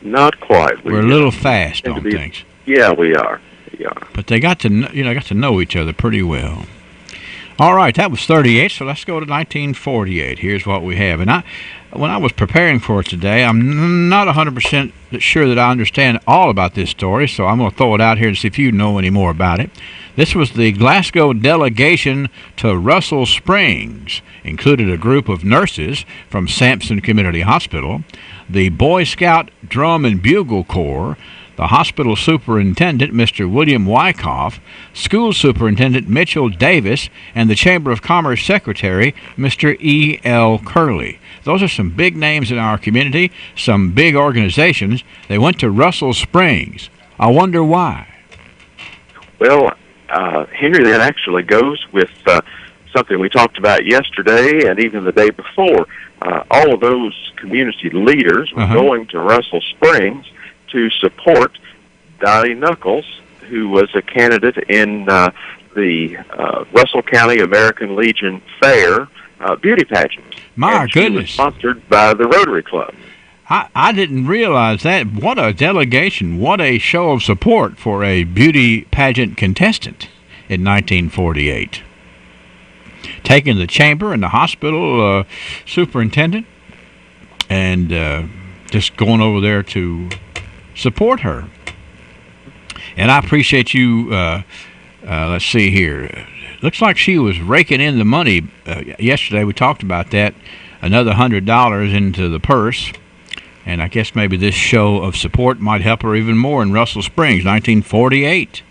Not quite. We're a little fast on things. Yeah, we are. Yeah. But they got to know each other pretty well. All right, that was 38, so let's go to 1948. Here's what we have. And when I was preparing for it today, I'm not 100% sure that I understand all about this story, so I'm going to throw it out here to see if you know any more about it. This was the Glasgow delegation to Russell Springs. Included a group of nurses from Sampson Community Hospital, the Boy Scout Drum and Bugle Corps, the hospital superintendent, Mr. William Wyckoff, school superintendent Mitchell Davis, and the Chamber of Commerce secretary, Mr. E.L. Curley. Those are some big names in our community, some big organizations. They went to Russell Springs. I wonder why. Well, Henry, that actually goes with something we talked about yesterday and even the day before. All of those community leaders were going to Russell Springs to support Dottie Knuckles, who was a candidate in the Russell County American Legion Fair beauty pageant. My and goodness. She was sponsored by the Rotary Club. I didn't realize that. What a delegation. What a show of support for a beauty pageant contestant in 1948. Taking the chamber and the hospital superintendent and just going over there to support her. And I appreciate you, let's see here. Looks like she was raking in the money. Yesterday we talked about that. Another $100 into the purse. And I guess maybe this show of support might help her even more in Russell Springs, 1948.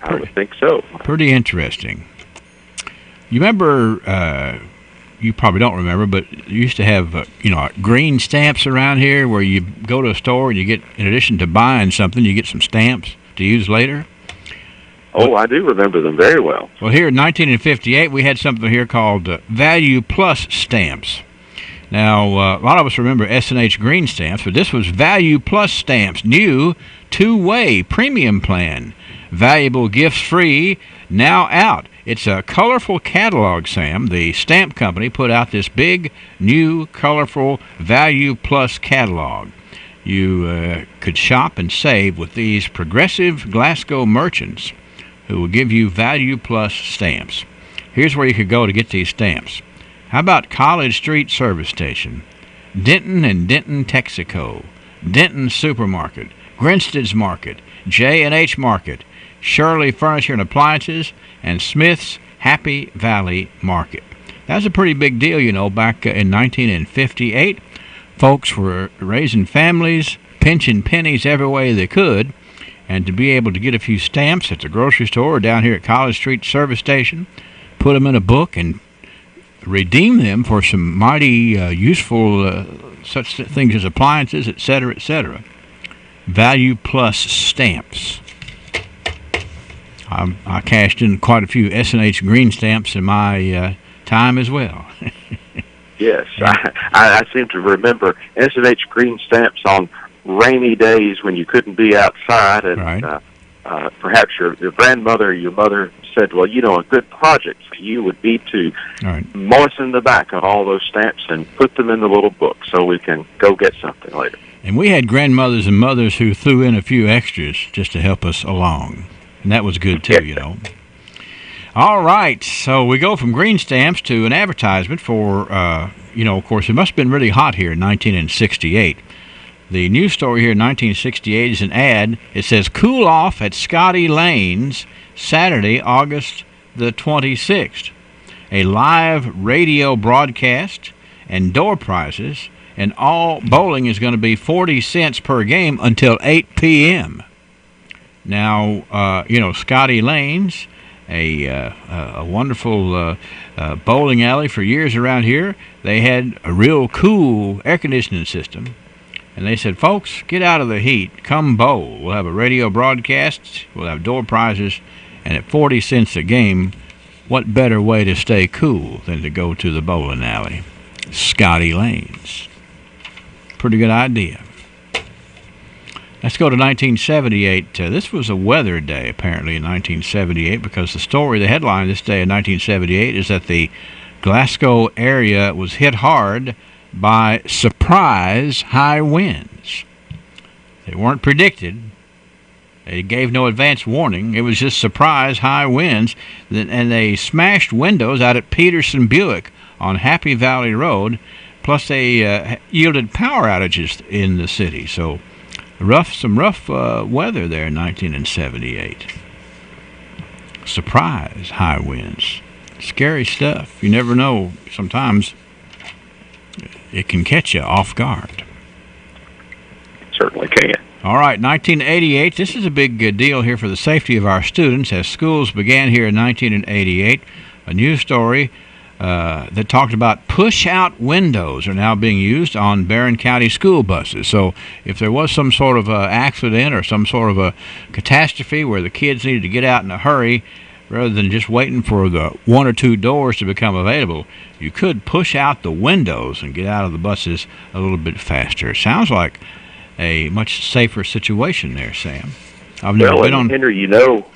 I would think so. Pretty interesting. You remember, you probably don't remember, but you used to have, green stamps around here where you go to a store and you get, in addition to buying something, you get some stamps to use later. Oh, I do remember them very well. Well, here in 1958, we had something here called Value Plus stamps. Now, a lot of us remember S&H green stamps, but this was Value Plus stamps, new two-way premium plan. Valuable gifts free, now out. It's a colorful catalog, Sam. The stamp company put out this big, new, colorful Value Plus catalog. You could shop and save with these progressive Glasgow merchants who will give you Value Plus stamps. Here's where you could go to get these stamps. How about College Street Service Station, Denton and Denton Texaco, Denton Supermarket, Grinstead's Market, J&H Market, Shirley Furniture and Appliances, and Smith's Happy Valley Market. That was a pretty big deal, back in 1958. Folks were raising families, pinching pennies every way they could, and to be able to get a few stamps at the grocery store or down here at College Street Service Station, put them in a book and redeem them for some mighty useful such things as appliances, etc., etc. Value Plus stamps. I cashed in quite a few S&H green stamps in my time as well. Yes, I seem to remember S&H green stamps on rainy days when you couldn't be outside, and right. perhaps your grandmother or your mother said, well, you know, a good project for you would be to moisten the back of all those stamps and put them in the little book so we can go get something later. And we had grandmothers and mothers who threw in a few extras just to help us along. And that was good, too, you know. All right, so we go from green stamps to an advertisement for, you know, of course, it must have been really hot here in 1968. The news story here in 1968 is an ad. It says, cool off at Scotty Lane's Saturday, August the 26th. A live radio broadcast and door prizes, and all bowling is going to be 40 cents per game until 8 p.m. Now, you know, Scotty Lane's, a wonderful bowling alley for years around here. They had a real cool air conditioning system. And they said, folks, get out of the heat. Come bowl. We'll have a radio broadcast. We'll have door prizes. And at 40 cents a game, what better way to stay cool than to go to the bowling alley? Scotty Lane's. Pretty good idea. Let's go to 1978. This was a weather day, apparently, in 1978, because the headline this day in 1978 is that the Glasgow area was hit hard by surprise high winds. They weren't predicted. They gave no advance warning. It was just surprise high winds, and they smashed windows out at Peterson Buick on Happy Valley Road, plus they yielded power outages in the city. So some rough weather there in 1978. Surprise high winds. Scary stuff. You never know. Sometimes it can catch you off guard. Certainly can. All right, 1988. This is a big deal here for the safety of our students as schools began here in 1988. A news story that talked about push-out windows are now being used on Barron County school buses. So if there was some sort of accident or some sort of a catastrophe where the kids needed to get out in a hurry, rather than just waiting for the one or two doors to become available, you could push out the windows and get out of the buses a little bit faster. It sounds like a much safer situation there, Sam. I've never been on. Henry, you know,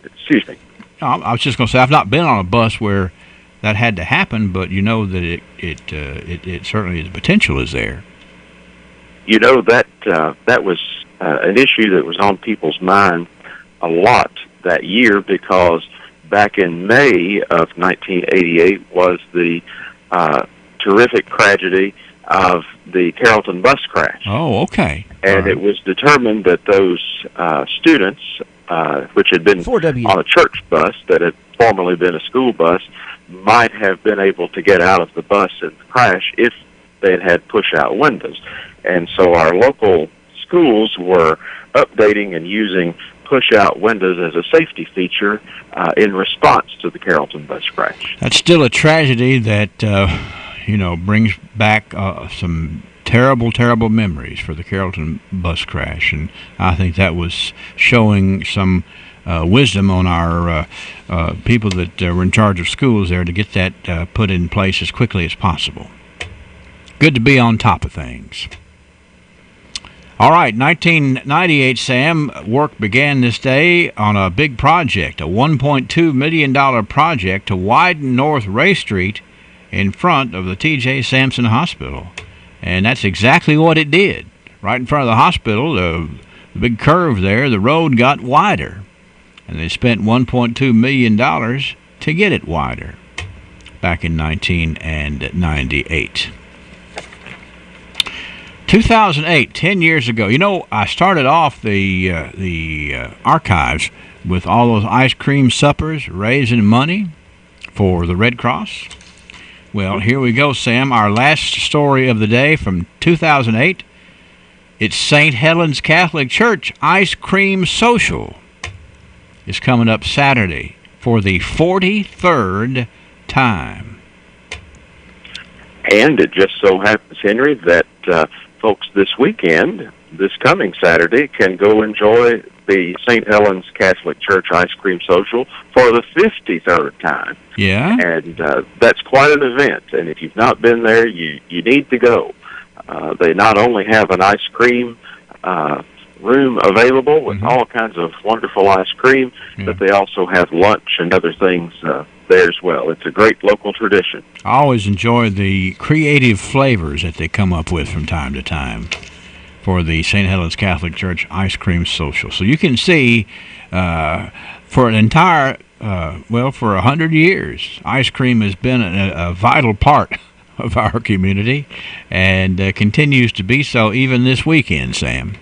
excuse me. I was just going to say I've not been on a bus where that had to happen, but you know that it certainly the potential is there. You know that that was an issue that was on people's mind a lot that year, because back in May of 1988 was the terrific tragedy of the Carrollton bus crash. Oh, okay. And it was determined that those students, which had been on a church bus that had formerly been a school bus, might have been able to get out of the bus in the crash if they had had push-out windows. And so our local schools were updating and using push-out windows as a safety feature in response to the Carrollton bus crash. That's still a tragedy that, brings back some terrible, terrible memories for the Carrollton bus crash. And I think that was showing some wisdom on our people that were in charge of schools there to get that put in place as quickly as possible. Good to be on top of things. All right, 1998, Sam, work began this day on a big project, a $1.2 million project to widen North Ray Street in front of the T.J. Sampson Hospital. And that's exactly what it did. Right in front of the hospital, the big curve there, the road got wider. And they spent $1.2 million to get it wider back in 1998. 2008, 10 years ago. You know, I started off the archives with all those ice cream suppers raising money for the Red Cross. Well, here we go, Sam. Our last story of the day from 2008. It's St. Helens Catholic Church Ice Cream Social. It's coming up Saturday for the 43rd time. And it just so happens, Henry, that folks this coming Saturday, can go enjoy the St. Helens Catholic Church Ice Cream Social for the 53rd time. Yeah. And that's quite an event. And if you've not been there, you need to go. They not only have an ice cream room available with all kinds of wonderful ice cream, but they also have lunch and other things there as well. It's a great local tradition. I always enjoy the creative flavors that they come up with from time to time for the St. Helens Catholic Church Ice Cream Social. So you can see for an entire, for 100 years, ice cream has been a vital part of our community and continues to be so even this weekend, Sam.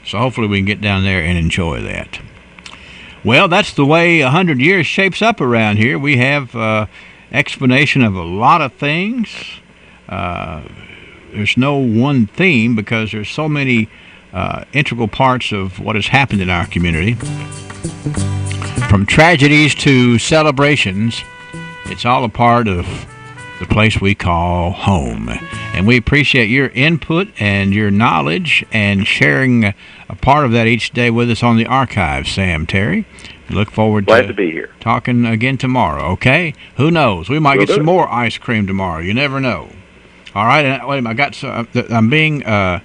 So hopefully we can get down there and enjoy that. Well, that's the way 100 years shapes up around here. We have explanation of a lot of things. There's no one theme because there's so many integral parts of what has happened in our community. From tragedies to celebrations, it's all a part of the place we call home. And we appreciate your input and your knowledge and sharing a part of that each day with us on the archive, Sam Terry. Look forward to be here. Talking again tomorrow, okay? Who knows? We might get some more ice cream tomorrow. You never know. All right, and wait a minute, I'm being and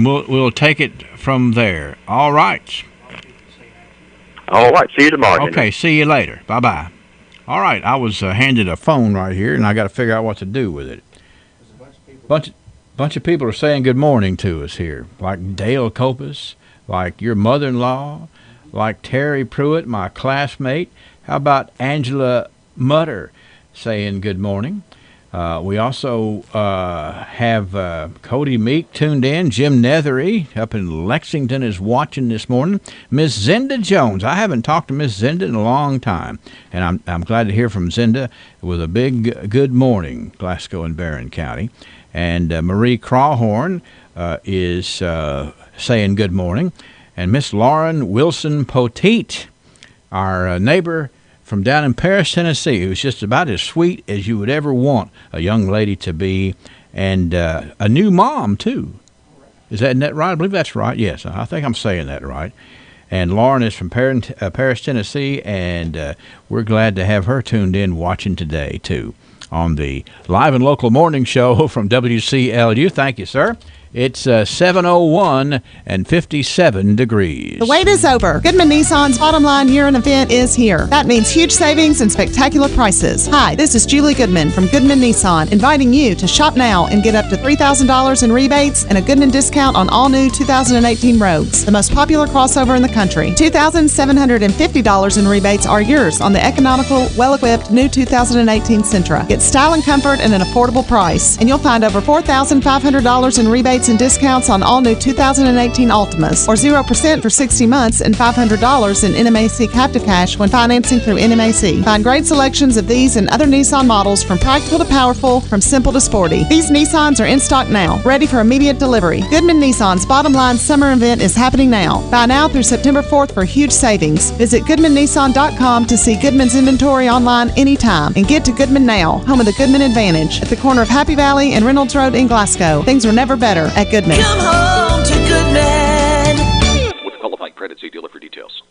we'll take it from there. All right. All right, see you tomorrow. Okay, see you later. Bye-bye. All right, I was handed a phone right here, and I got to figure out what to do with it. Bunch of people are saying good morning to us here, like Dale Copas, like your mother-in-law, like Terry Pruitt, my classmate. How about Angela Mutter saying good morning? We also have Cody Meek tuned in. Jim Nethery up in Lexington is watching this morning. Miss Zinda Jones. I haven't talked to Miss Zinda in a long time, and I'm glad to hear from Zinda with a big good morning, Glasgow and Barron County. And Marie Crawhorn is saying good morning. And Miss Lauren Wilson Poteet, our neighbor from down in Paris, Tennessee, who's just about as sweet as you would ever want a young lady to be, and a new mom, too. Is that right? I believe that's right. Yes, I think I'm saying that right. And Lauren is from Paris, Tennessee, and we're glad to have her tuned in watching today, too, on the Live and Local Morning Show from WCLU. Thank you, sir. It's 7:01 and 57 degrees. The wait is over. Goodman Nissan's bottom line year-end event is here. That means huge savings and spectacular prices. Hi, this is Julie Goodman from Goodman Nissan, inviting you to shop now and get up to $3,000 in rebates and a Goodman discount on all new 2018 Rogues, the most popular crossover in the country. $2,750 in rebates are yours on the economical, well-equipped new 2018 Sentra. Get style and comfort at an affordable price, and you'll find over $4,500 in rebates and discounts on all new 2018 Altimas, or 0% for 60 months and $500 in NMAC captive cash when financing through NMAC. Find great selections of these and other Nissan models from practical to powerful, from simple to sporty. These Nissans are in stock now, ready for immediate delivery. Goodman Nissan's bottom line summer event is happening now. Buy now through September 4th for huge savings. Visit GoodmanNissan.com to see Goodman's inventory online anytime, and get to Goodman now, home of the Goodman Advantage, at the corner of Happy Valley and Reynolds Road in Glasgow. Things were never better at Goodman. Come home to Goodman. With qualifying credit, see dealer for details.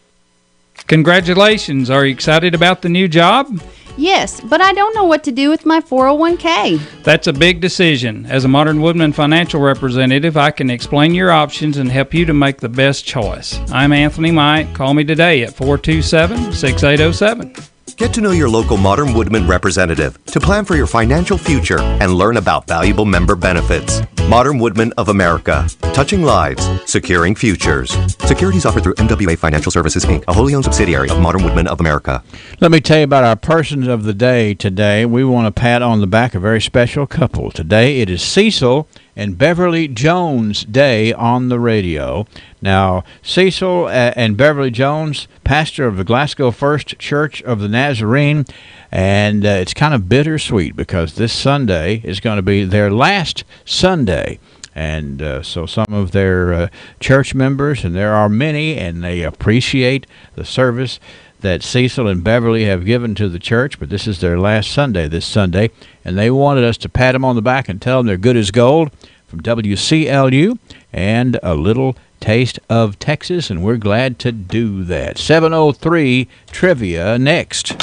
Congratulations. Are you excited about the new job? Yes, but I don't know what to do with my 401k. That's a big decision. As a Modern Woodman financial representative, I can explain your options and help you to make the best choice. I'm Anthony Mike. Call me today at 427-6807. Get to know your local Modern Woodman representative to plan for your financial future and learn about valuable member benefits. Modern Woodman of America. Touching lives, securing futures. Securities offered through MWA Financial Services, Inc., a wholly owned subsidiary of Modern Woodman of America. Let me tell you about our persons of the day today. We want to pat on the back a very special couple. Today it is Cecil and Beverly Jones Day on the radio. Now, Cecil and Beverly Jones, pastor of the Glasgow First Church of the Nazarene, and it's kind of bittersweet because this Sunday is going to be their last Sunday. And so some of their church members, and there are many, and they appreciate the service that Cecil and Beverly have given to the church, but this is their last Sunday this Sunday, and they wanted us to pat them on the back and tell them they're good as gold from WCLU and a little taste of Texas, and we're glad to do that. 7:03 trivia next.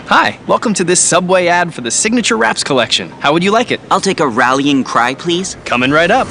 Hi, welcome to this Subway ad for the Signature Wraps collection. How would you like it? I'll take a rallying cry, please. Coming right up.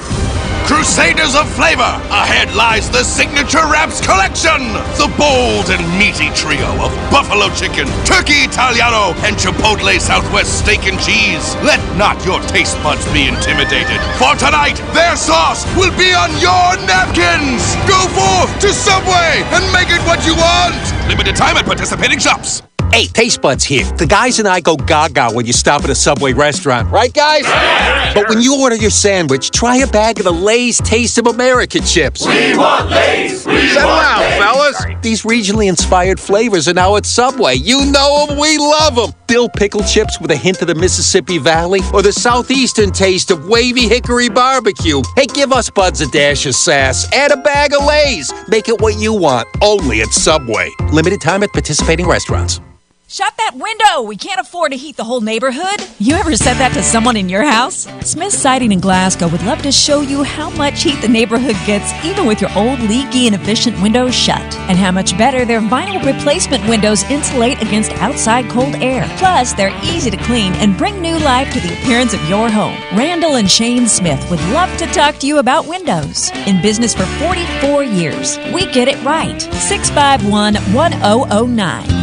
Crusaders of flavor, ahead lies the Signature Wraps Collection. The bold and meaty trio of buffalo chicken, turkey Italiano, and Chipotle Southwest steak and cheese. Let not your taste buds be intimidated. For tonight, their sauce will be on your napkins. Go forth to Subway and make it what you want. Limited time at participating shops. Hey, Taste Buds here. The guys and I go gaga when you stop at a Subway restaurant. Right, guys? Yeah. But when you order your sandwich, try a bag of the Lay's Taste of America chips. We want Lay's. Settle down, fellas. These regionally inspired flavors are now at Subway. You know them. We love them. Dill pickle chips with a hint of the Mississippi Valley or the southeastern taste of wavy hickory barbecue. Hey, give us Buds a dash of sass. Add a bag of Lay's. Make it what you want. Only at Subway. Limited time at participating restaurants. Shut that window! We can't afford to heat the whole neighborhood. You ever said that to someone in your house? Smith Siding in Glasgow would love to show you how much heat the neighborhood gets even with your old leaky and efficient windows shut. And how much better their vinyl replacement windows insulate against outside cold air. Plus, they're easy to clean and bring new life to the appearance of your home. Randall and Shane Smith would love to talk to you about windows. In business for 44 years, we get it right. 651-1009.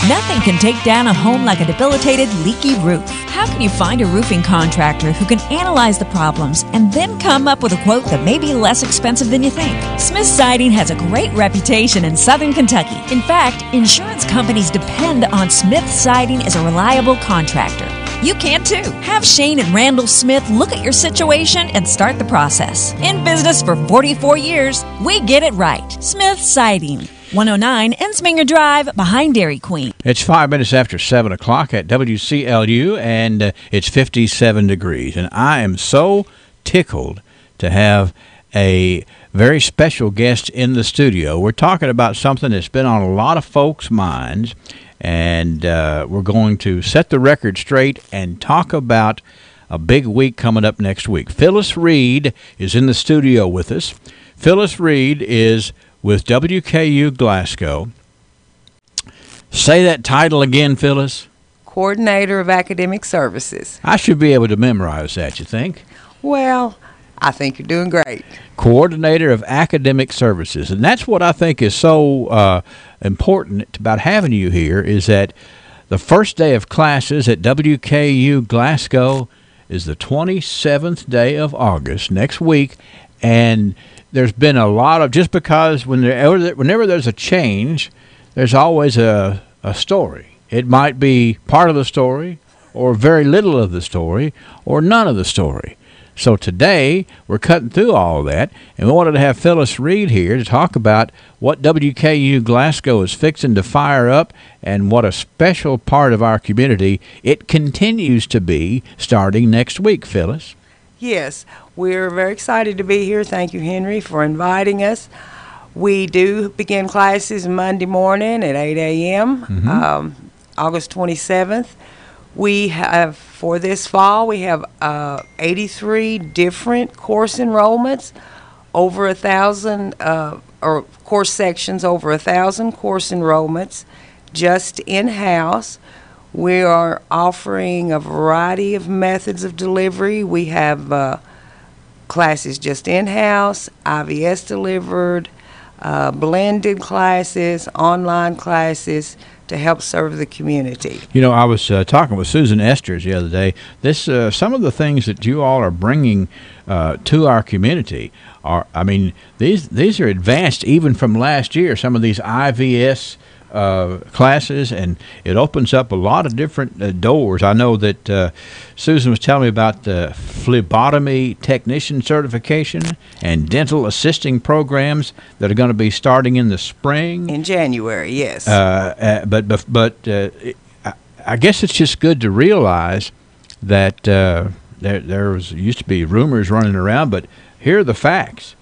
Nothing can take down a home like a debilitated, leaky roof. How can you find a roofing contractor who can analyze the problems and then come up with a quote that may be less expensive than you think? Smith Siding has a great reputation in Southern Kentucky. In fact, insurance companies depend on Smith Siding as a reliable contractor. You can too. Have Shane and Randall Smith look at your situation and start the process. In business for 44 years, we get it right. Smith Siding. 109 Ensminger Drive, behind Dairy Queen. It's 5 minutes after 7 o'clock at WCLU, and it's 57 degrees. And I am so tickled to have a very special guest in the studio. We're talking about something that's been on a lot of folks' minds, and we're going to set the record straight and talk about a big week coming up next week. Phyllis Reed is in the studio with us. Phyllis Reed is with WKU Glasgow. Say that title again, Phyllis. Coordinator of Academic Services. I should be able to memorize that, you think? Well, I think you're doing great. Coordinator of Academic Services. And that's what I think is so important about having you here, is that the first day of classes at WKU Glasgow is the 27th day of August, next week, and there's been a lot of, just because whenever there's a change, there's always a story. It might be part of the story, or very little of the story, or none of the story. So today, we're cutting through all of that, and we wanted to have Phyllis Reed here to talk about what WKU Glasgow is fixing to fire up and what a special part of our community it continues to be starting next week, Phyllis. Yes, we're very excited to be here. Thank you, Henry, for inviting us. We do begin classes Monday morning at 8 a.m., August 27th. We have, for this fall, we have 83 different course enrollments, over 1,000, or course sections, over 1,000 course enrollments, just in-house. We are offering a variety of methods of delivery. We have classes just in-house, IVS delivered, blended classes, online classes to help serve the community. You know, I was talking with Susan Esters the other day. Some of the things that you all are bringing to our community are, I mean, these are advanced even from last year. Some of these IVS classes, and it opens up a lot of different doors. I know that Susan was telling me about the phlebotomy technician certification and dental assisting programs that are going to be starting in the spring. In January, yes. But I guess it's just good to realize that there used to be rumors running around, but here are the facts.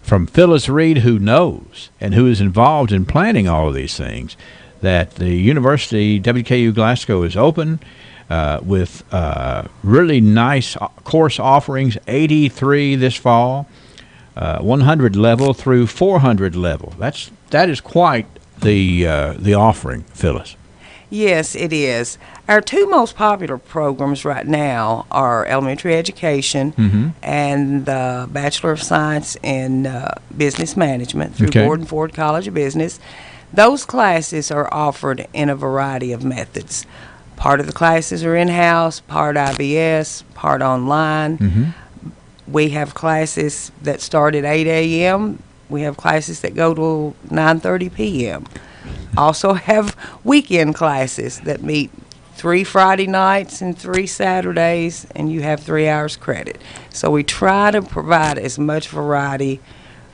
From Phyllis Reed, who knows and who is involved in planning all of these things, that the University, WKU Glasgow, is open with really nice course offerings, 83 this fall, 100 level through 400 level. That is quite the offering, Phyllis. Yes, it is. Our two most popular programs right now are elementary education and the Bachelor of Science in Business Management through Gordon Ford College of Business. Those classes are offered in a variety of methods. Part of the classes are in-house, part IBS, part online. We have classes that start at 8 a.m. We have classes that go till 9:30 p.m. Also have weekend classes that meet 3 Friday nights and 3 Saturdays, and you have 3 hours credit. So we try to provide as much variety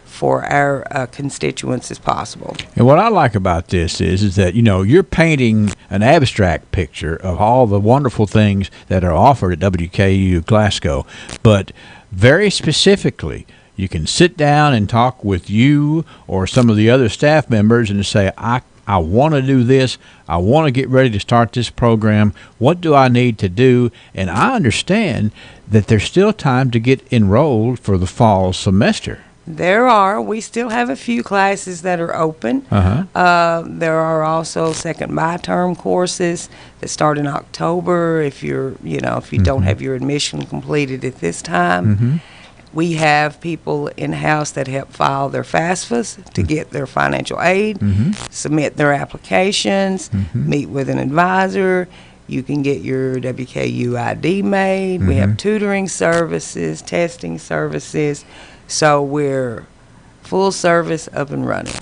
for our constituents as possible. And what I like about this is that, you know, you're painting an abstract picture of all the wonderful things that are offered at WKU Glasgow, but very specifically, you can sit down and talk with you or some of the other staff members and say, I want to do this. I want to get ready to start this program. What do I need to do? And I understand that there's still time to get enrolled for the fall semester. There are. We still have a few classes that are open. There are also second bi-term courses that start in October if you're, if you don't have your admission completed at this time. We have people in-house that help file their FAFSAs to get their financial aid, submit their applications, meet with an advisor. You can get your WKU ID made. We have tutoring services, testing services. So we're full service, up and running.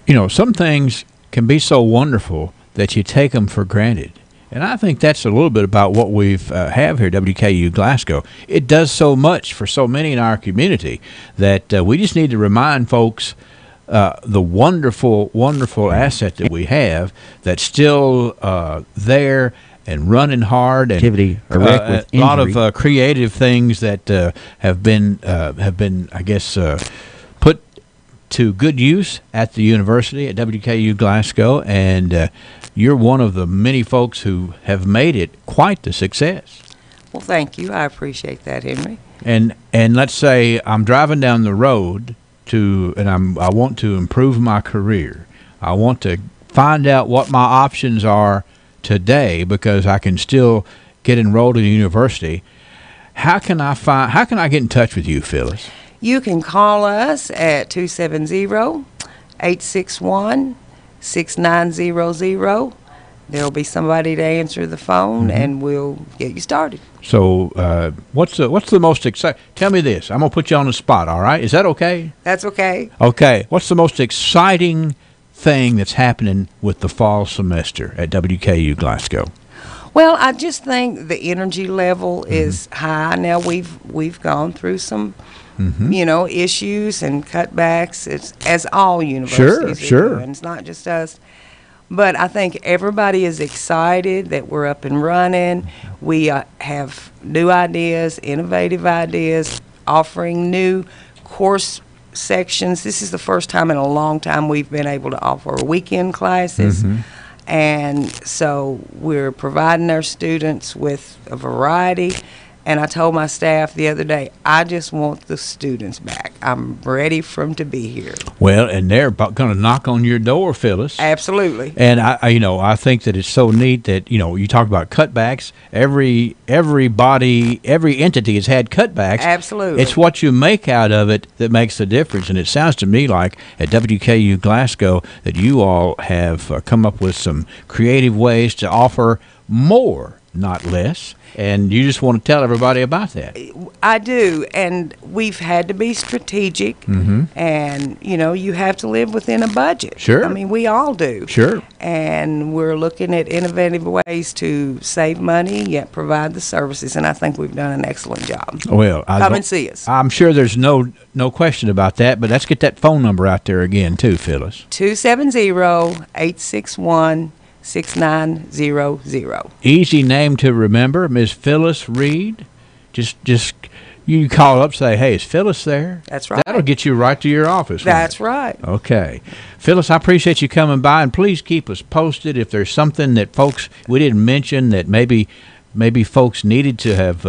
You know, some things can be so wonderful that you take them for granted. And I think that's a little bit about what we've have here at WKU Glasgow. It does so much for so many in our community that we just need to remind folks the wonderful, wonderful asset that we have that's still there and running hard, and a lot of creative things that have been, I guess, put to good use at the university at WKU Glasgow, and you're one of the many folks who have made it quite the success. Well, thank you. I appreciate that, Henry. And let's say I'm driving down the road and I want to improve my career. I want to find out what my options are today because I can still get enrolled in the university. How can I get in touch with you, Phyllis? You can call us at 270-861-6900. There'll be somebody to answer the phone, and we'll get you started. So what's the most exciting? Tell me this. I'm going to put you on the spot, all right? Is that okay? That's okay. Okay. What's the most exciting thing that's happening with the fall semester at WKU Glasgow? Well, I just think the energy level is high. Now we've gone through some issues and cutbacks. It's as all universities are doing. It's not just us. But I think everybody is excited that we're up and running. We have new ideas, innovative ideas, offering new course sections. This is the first time in a long time we've been able to offer weekend classes. And so we're providing our students with a variety. And I told my staff the other day, I just want the students back. I'm ready for them to be here. Well, and they're going to knock on your door, Phyllis. Absolutely. And I think that it's so neat that you talk about cutbacks. Every entity has had cutbacks. Absolutely. It's what you make out of it that makes the difference. And it sounds to me like at WKU Glasgow that you all have come up with some creative ways to offer more, not less. And you just want to tell everybody about that. I do, and we've had to be strategic, and, you have to live within a budget. Sure. I mean, we all do. Sure. And we're looking at innovative ways to save money, yet provide the services, and I think we've done an excellent job. Well, come and see us. I'm sure there's no question about that, but let's get that phone number out there again, too, Phyllis. 270-861-6900. Easy name to remember, Miss Phyllis Reed. Just you call up, say, hey, is Phyllis there? That's right. That'll get you right to your office. That's right. Okay. Phyllis, I appreciate you coming by, and please keep us posted if there's something that folks we didn't mention that maybe maybe folks needed to have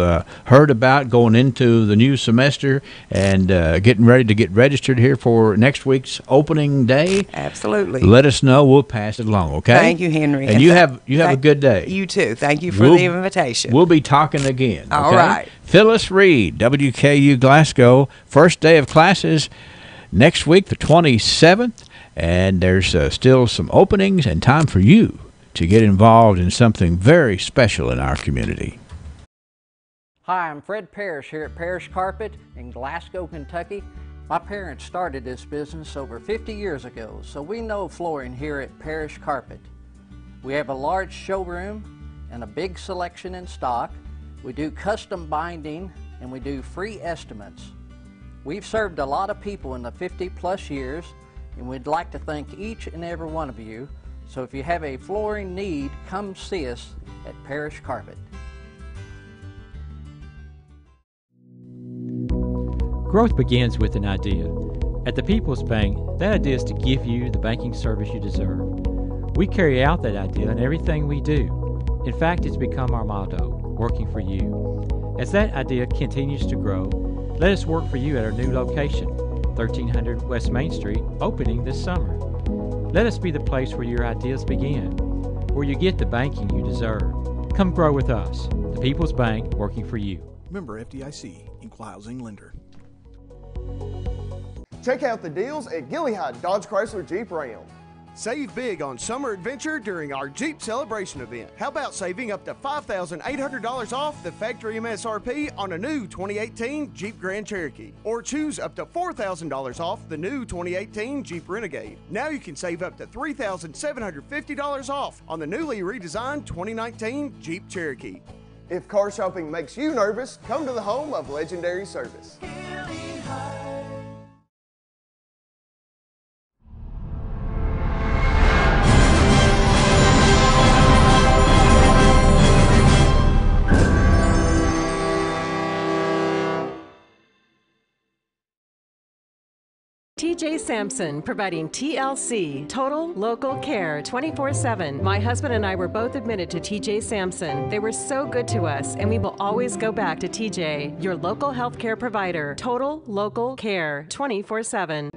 heard about going into the new semester and getting ready to get registered here for next week's opening day? Absolutely. Let us know. We'll pass it along, okay? Thank you, Henry. And you have a good day. You too. Thank you for the invitation. We'll be talking again. Okay? All right. Phyllis Reed, WKU Glasgow. First day of classes next week, the 27th. And there's still some openings and time for you to get involved in something very special in our community. Hi, I'm Fred Parrish here at Parrish Carpet in Glasgow, Kentucky. My parents started this business over 50 years ago, so we know flooring here at Parrish Carpet. We have a large showroom and a big selection in stock. We do custom binding and we do free estimates. We've served a lot of people in the 50+ years, and we'd like to thank each and every one of you. So if you have a flooring need, come see us at Parrish Carpet. Growth begins with an idea. At the People's Bank, that idea is to give you the banking service you deserve. We carry out that idea in everything we do. In fact, it's become our motto, working for you. As that idea continues to grow, let us work for you at our new location, 1300 West Main Street, opening this summer. Let us be the place where your ideas begin, where you get the banking you deserve. Come grow with us. The People's Bank, working for you. Member FDIC, Equal Housing Lender. Check out the deals at Gilliard Dodge Chrysler Jeep Ram. Save big on summer adventure during our Jeep Celebration event. How about saving up to $5,800 off the factory MSRP on a new 2018 Jeep Grand Cherokee? Or choose up to $4,000 off the new 2018 Jeep Renegade. Now you can save up to $3,750 off on the newly redesigned 2019 Jeep Cherokee. If car shopping makes you nervous, come to the home of legendary service. TJ Sampson, providing TLC, Total Local Care, 24/7. My husband and I were both admitted to TJ Sampson. They were so good to us, and we will always go back to TJ, your local health care provider. Total Local Care, 24/7.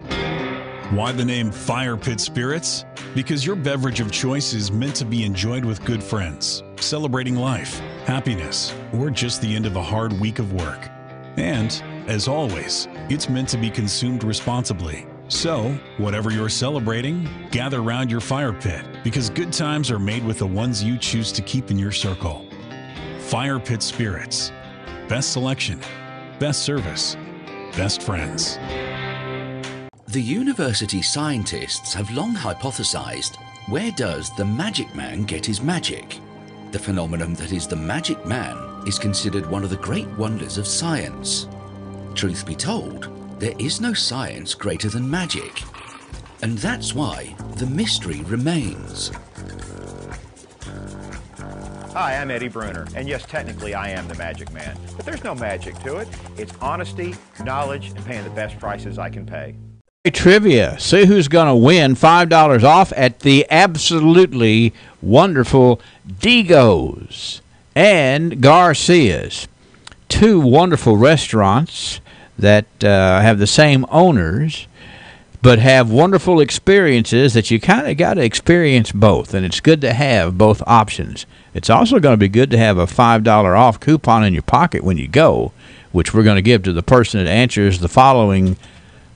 Why the name Fire Pit Spirits? Because your beverage of choice is meant to be enjoyed with good friends, celebrating life, happiness, or just the end of a hard week of work. And, as always, it's meant to be consumed responsibly. So, whatever you're celebrating, gather around your fire pit, because good times are made with the ones you choose to keep in your circle. Fire Pit Spirits. Best selection, best service, best friends. The university scientists have long hypothesized, where does the magic man get his magic? The phenomenon that is the magic man is considered one of the great wonders of science. Truth be told, there is no science greater than magic. And that's why the mystery remains. Hi, I'm Eddie Bruner, and yes, technically I am the magic man, but there's no magic to it. It's honesty, knowledge, and paying the best prices I can pay. Trivia. See who's going to win $5 off at the absolutely wonderful Digo's and Garcia's. Two wonderful restaurants that have the same owners but have wonderful experiences that you kind of got to experience both, and it's good to have both options. It's also going to be good to have a $5 off coupon in your pocket when you go, which we're going to give to the person that answers the following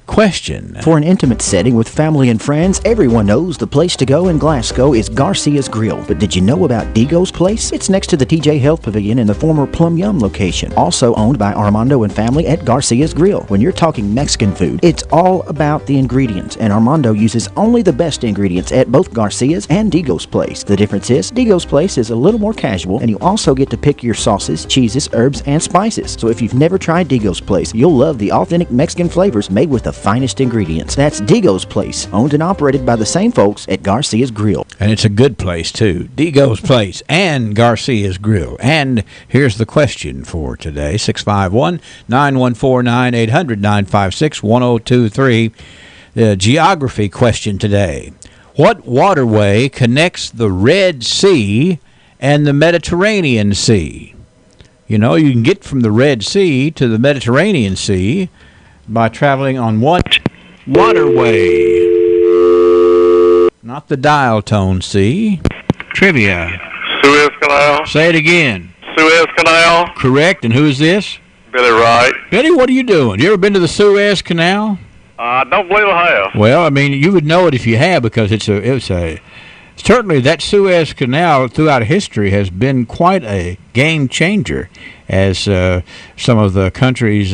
question. For an intimate setting with family and friends, everyone knows the place to go in Glasgow is Garcia's Grill. But did you know about Digo's Place? It's next to the TJ Health Pavilion in the former Plum Yum location, also owned by Armando and family at Garcia's Grill. When you're talking Mexican food, it's all about the ingredients, and Armando uses only the best ingredients at both Garcia's and Digo's Place. The difference is, Digo's Place is a little more casual, and you also get to pick your sauces, cheeses, herbs, and spices. So if you've never tried Digo's Place, you'll love the authentic Mexican flavors made with the finest ingredients. That's Digo's Place, owned and operated by the same folks at Garcia's Grill. And it's a good place, too. Digo's Place and Garcia's Grill. And here's the question for today, 651-9149-800-956-1023. The geography question today. What waterway connects the Red Sea and the Mediterranean Sea. You know, you can get from the Red Sea to the Mediterranean Sea by traveling on what waterway? Not the dial tone sea. Trivia. Suez Canal. Say it again. Suez Canal. Correct. And who is this? Billy Wright. Billy, what are you doing? You ever been to the Suez Canal? I don't believe I have. Well, I mean, you would know it if you have, because it's certainly that Suez Canal throughout history has been quite a game changer as some of the countries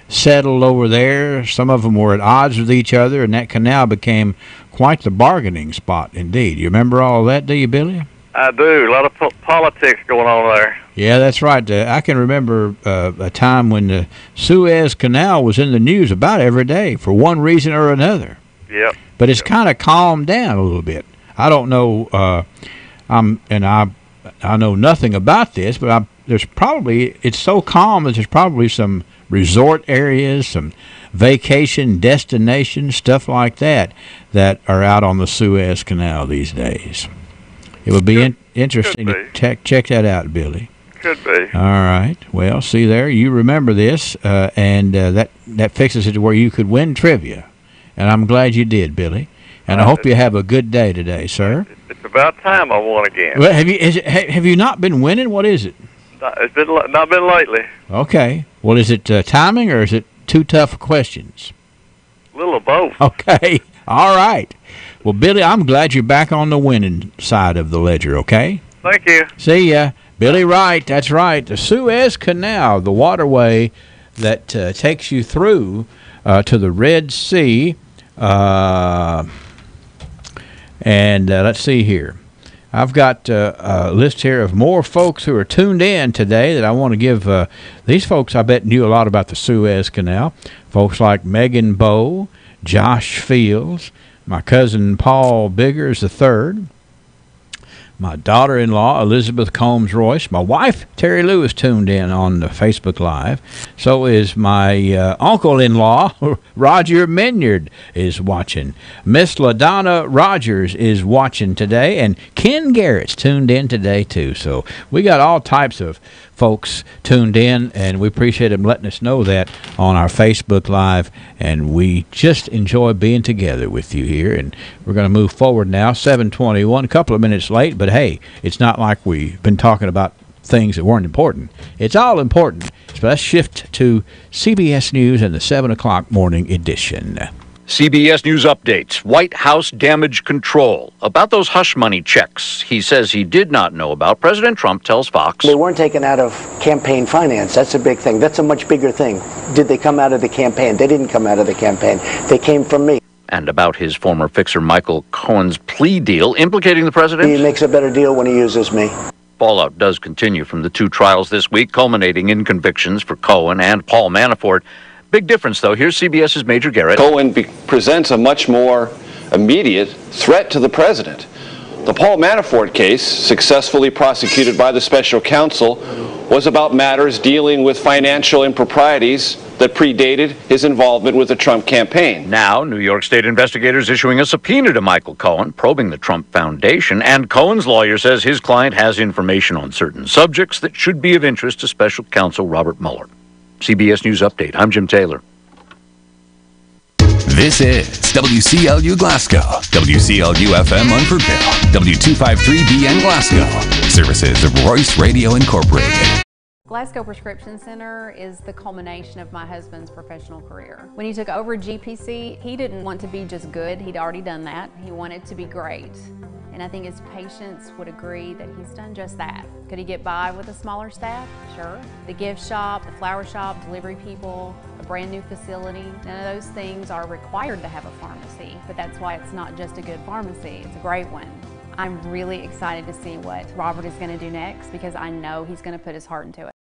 settled over there. Some of them were at odds with each other, and that canal became quite the bargaining spot indeed. You remember all that, do you, Billy? I do. A lot of politics going on there. Yeah, that's right. I can remember a time when the Suez Canal was in the news about every day for one reason or another. Yep. But it's kind of calmed down a little bit. I don't know. I know nothing about this, but it's so calm that there's probably some resort areas, some vacation destinations, stuff like that are out on the Suez Canal these days. It would be interesting to check that out, Billy. Could be. All right. Well, see there, you remember this, and that fixes it to where you could win trivia, and I'm glad you did, Billy. And I hope you have a good day today, sir. It's about time I won again. Well, have you not been winning? What is it? It's not been lately. Okay. Well, is it timing, or is it too tough questions? A little of both. Okay. All right. Well, Billy, I'm glad you're back on the winning side of the ledger, okay? Thank you. See ya. Billy Wright, that's right. The Suez Canal, the waterway that takes you through to the Red Sea. And let's see here. I've got a list here of more folks who are tuned in today that I want to give. These folks, I bet, knew a lot about the Suez Canal. Folks like Megan Bowe, Josh Fields, my cousin Paul Biggers III, my daughter-in-law, Elizabeth Combs Royce. My wife, Terry Lewis, tuned in on the Facebook Live. So is my uncle-in-law, Roger Minyard, is watching. Miss LaDonna Rogers is watching today. And Ken Garrett's tuned in today, too. So we got all types of folks tuned in, and we appreciate them letting us know that on our Facebook Live. And we just enjoy being together with you here. And we're going to move forward now, 7:21, a couple of minutes late, but hey, it's not like we've been talking about things that weren't important. It's all important. So let's shift to CBS News and the 7 o'clock morning edition. CBS News updates. White House damage control. About those hush money checks he says he did not know about, President Trump tells Fox. They weren't taken out of campaign finance. That's a big thing. That's a much bigger thing. Did they come out of the campaign? They didn't come out of the campaign. They came from me. And about his former fixer Michael Cohen's plea deal implicating the president. He makes a better deal when he uses me. Fallout does continue from the two trials this week, culminating in convictions for Cohen and Paul Manafort. Big difference, though. Here's CBS's Major Garrett. Cohen presents a much more immediate threat to the president. The Paul Manafort case, successfully prosecuted by the special counsel, was about matters dealing with financial improprieties that predated his involvement with the Trump campaign. Now, New York State investigators issuing a subpoena to Michael Cohen, probing the Trump Foundation, and Cohen's lawyer says his client has information on certain subjects that should be of interest to special counsel Robert Mueller. CBS News Update. I'm Jim Taylor. This is WCLU Glasgow, WCLU FM Munfordville, W253BN Glasgow. Services of Royce Radio Incorporated. Glasgow Prescription Center is the culmination of my husband's professional career. When he took over GPC, he didn't want to be just good. He'd already done that. He wanted to be great. And I think his patients would agree that he's done just that. Could he get by with a smaller staff? Sure. The gift shop, the flower shop, delivery people, a brand new facility, none of those things are required to have a pharmacy, but that's why it's not just a good pharmacy, it's a great one. I'm really excited to see what Robert is going to do next because I know he's going to put his heart into it.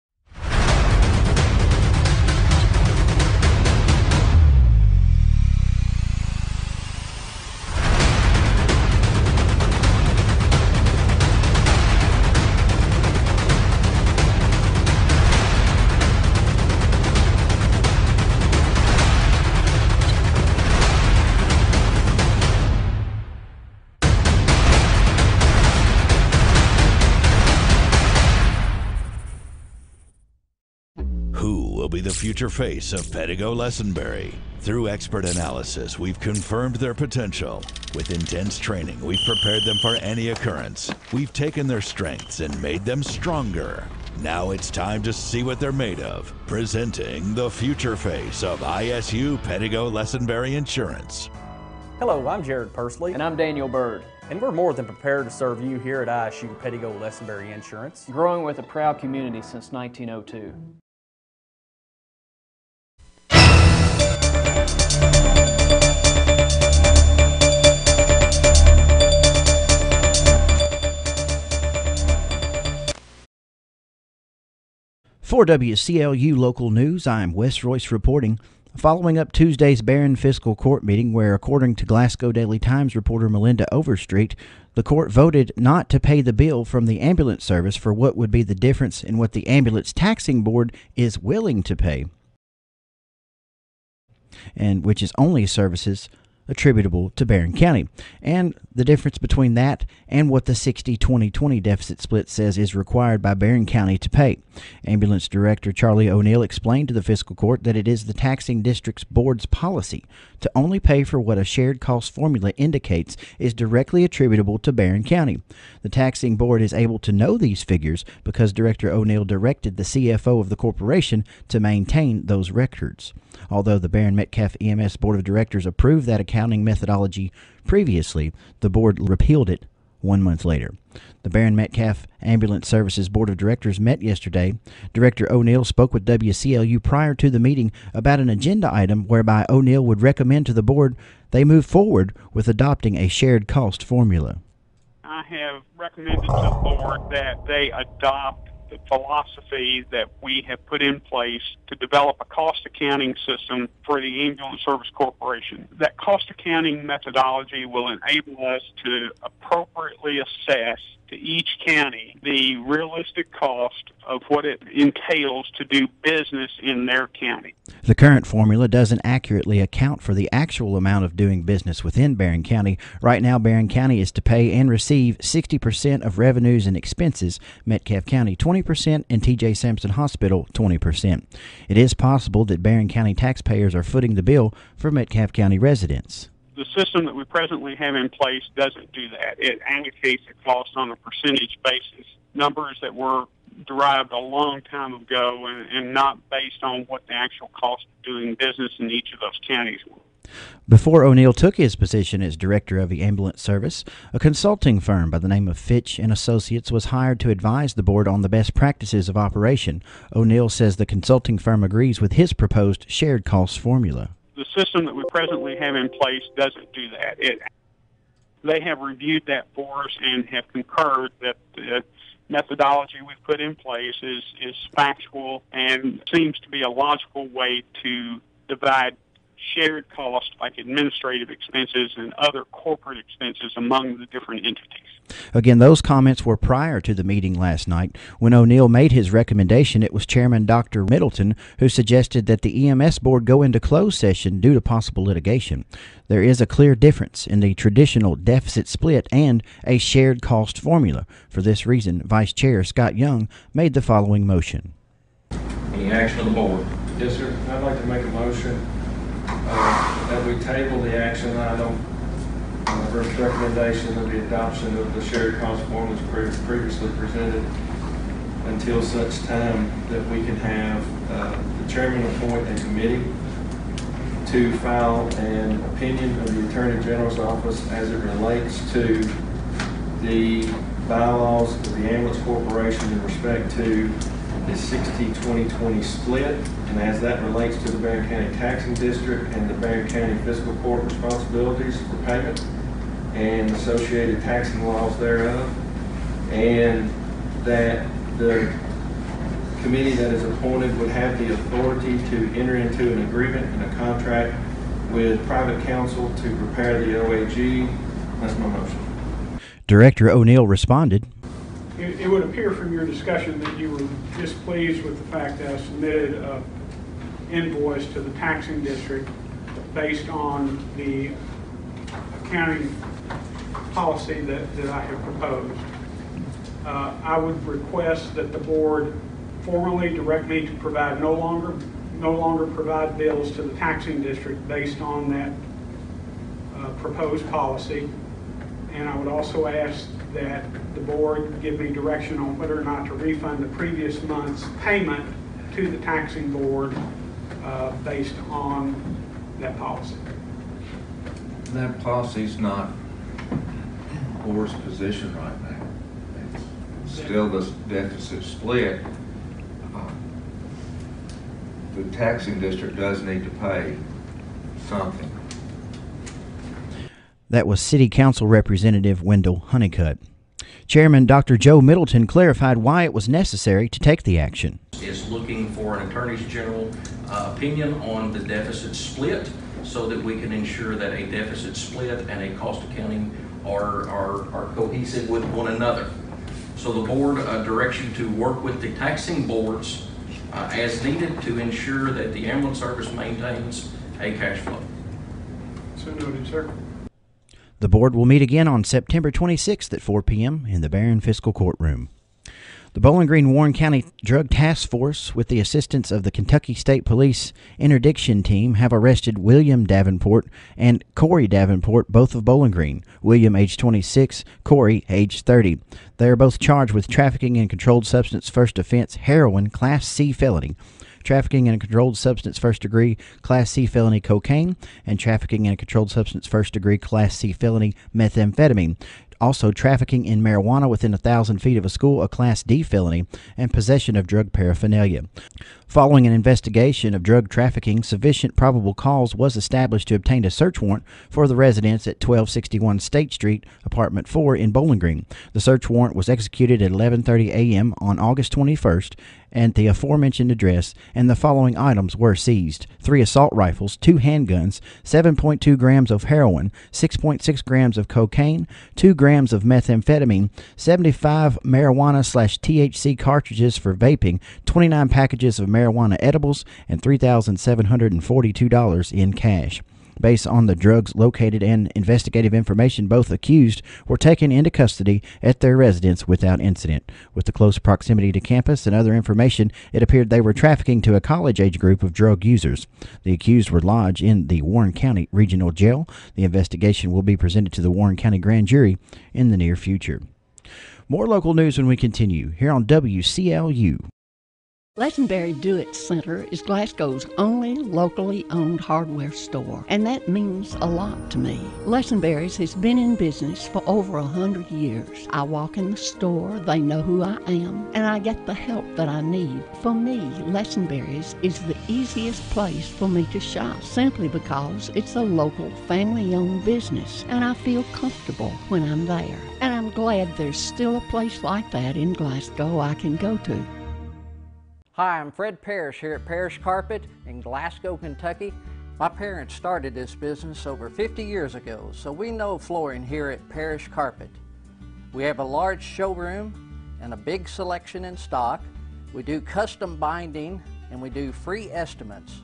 future face of Pettigo Lessenberry. Through expert analysis, we've confirmed their potential. With intense training, we've prepared them for any occurrence. We've taken their strengths and made them stronger. Now it's time to see what they're made of. Presenting the future face of ISU Pettigo Lessenberry Insurance. Hello, I'm Jared Pursley. And I'm Daniel Bird. And we're more than prepared to serve you here at ISU Pettigo Lessenberry Insurance. Growing with a proud community since 1902. For WCLU Local News, I'm Wes Royce reporting. Following up Tuesday's Barron Fiscal Court meeting where, according to Glasgow Daily Times reporter Melinda Overstreet, the court voted not to pay the bill from the ambulance service for what would be the difference in what the Ambulance Taxing Board is willing to pay, and which is only services attributable to Barron County, and the difference between that and what the 60-20-20 deficit split says is required by Barron County to pay. Ambulance Director Charlie O'Neill explained to the fiscal court that it is the taxing district's board's policy to only pay for what a shared cost formula indicates is directly attributable to Barron County. The taxing board is able to know these figures because Director O'Neill directed the CFO of the corporation to maintain those records. Although the Barron Metcalfe EMS Board of Directors approved that accounting methodology previously, the board repealed it 1 month later. The Barron Metcalfe Ambulance Services Board of Directors met yesterday. Director O'Neill spoke with WCLU prior to the meeting about an agenda item whereby O'Neill would recommend to the board they move forward with adopting a shared cost formula. I have recommended to the board that they adopt the philosophy that we have put in place to develop a cost accounting system for the Ambulance Service Corporation. That cost accounting methodology will enable us to appropriately assess to each county the realistic cost of what it entails to do business in their county. The current formula doesn't accurately account for the actual amount of doing business within Barron County. Right now, Barron County is to pay and receive 60% of revenues and expenses, Metcalfe County 20%, and T.J. Sampson Hospital 20%. It is possible that Barron County taxpayers are footing the bill for Metcalfe County residents. The system that we presently have in place doesn't do that. It allocates the cost on a percentage basis, numbers that were derived a long time ago and not based on what the actual cost of doing business in each of those counties were. Before O'Neill took his position as director of the ambulance service, a consulting firm by the name of Fitch & Associates was hired to advise the board on the best practices of operation. O'Neill says the consulting firm agrees with his proposed shared cost formula. The system that we presently have in place doesn't do that. They have reviewed that for us and have concurred that the methodology we've put in place is factual and seems to be a logical way to divide shared costs like administrative expenses and other corporate expenses among the different entities. Again, those comments were prior to the meeting last night. When O'Neill made his recommendation, it was Chairman Dr. Middleton who suggested that the EMS board go into closed session due to possible litigation. There is a clear difference in the traditional deficit split and a shared cost formula. For this reason, Vice Chair Scott Young made the following motion. Any action of the board? Yes, sir. I'd like to make a motion that we table the action item. First recommendation of the adoption of the shared cost formula as previously presented until such time that we can have the chairman appoint a committee to file an opinion of the Attorney General's office as it relates to the bylaws of the Ambulance Corporation in respect to the 60-20-20 split, and as that relates to the Barron County Taxing District and the Barron County Fiscal Court responsibilities for payment and associated taxing laws thereof, and that the committee that is appointed would have the authority to enter into an agreement and a contract with private counsel to prepare the OAG. That's my motion. Director O'Neill responded. It would appear from your discussion that you were displeased with the fact that I submitted an invoice to the taxing district based on the accounting policy that I have proposed. I would request that the board formally direct me to provide no no longer provide bills to the taxing district based on that proposed policy. And I would also ask that the board give me direction on whether or not to refund the previous month's payment to the taxing board based on that policy. That policy's not board's position right now. It's still the deficit split. The taxing district does need to pay something. That was City Council Representative Wendell Honeycutt. Chairman Dr. Joe Middleton clarified why it was necessary to take the action. Is looking for an Attorney General opinion on the deficit split so that we can ensure that a deficit split and a cost accounting are cohesive with one another. So the board directs you to work with the taxing boards as needed to ensure that the ambulance service maintains a cash flow. So noted, sir. The board will meet again on September 26th at 4 p.m. in the Barron Fiscal Courtroom. The Bowling Green-Warren County Drug Task Force, with the assistance of the Kentucky State Police Interdiction Team, have arrested William Davenport and Corey Davenport, both of Bowling Green. William, age 26, Corey, age 30. They are both charged with trafficking in controlled substance first offense heroin, Class C felony, trafficking in a controlled substance first degree Class C felony cocaine, and trafficking in a controlled substance first degree Class C felony methamphetamine. Also, trafficking in marijuana within 1,000 feet of a school, a Class D felony, and possession of drug paraphernalia. Following an investigation of drug trafficking, sufficient probable cause was established to obtain a search warrant for the residence at 1261 State Street, Apartment 4 in Bowling Green. The search warrant was executed at 11:30 a.m. on August 21st at the aforementioned address, and the following items were seized: 3 assault rifles, 2 handguns, 7.2 grams of heroin, 6.6 grams of cocaine, 2 grams of methamphetamine, 75 marijuana/THC cartridges for vaping, 29 packages of marijuana edibles, and $3,742 in cash. Based on the drugs located and investigative information, both accused were taken into custody at their residence without incident. With the close proximity to campus and other information, it appeared they were trafficking to a college-age group of drug users. The accused were lodged in the Warren County Regional Jail. The investigation will be presented to the Warren County Grand Jury in the near future. More local news when we continue here on WCLU. Legendary Do-It Center is Glasgow's only locally owned hardware store, and that means a lot to me. Legendberry's has been in business for over 100 years. I walk in the store, they know who I am, and I get the help that I need. For me, Legendberry's is the easiest place for me to shop, simply because it's a local family-owned business, and I feel comfortable when I'm there. And I'm glad there's still a place like that in Glasgow I can go to. Hi, I'm Fred Parrish here at Parrish Carpet in Glasgow, Kentucky. My parents started this business over 50 years ago, so we know flooring here at Parrish Carpet. We have a large showroom and a big selection in stock. We do custom binding and we do free estimates.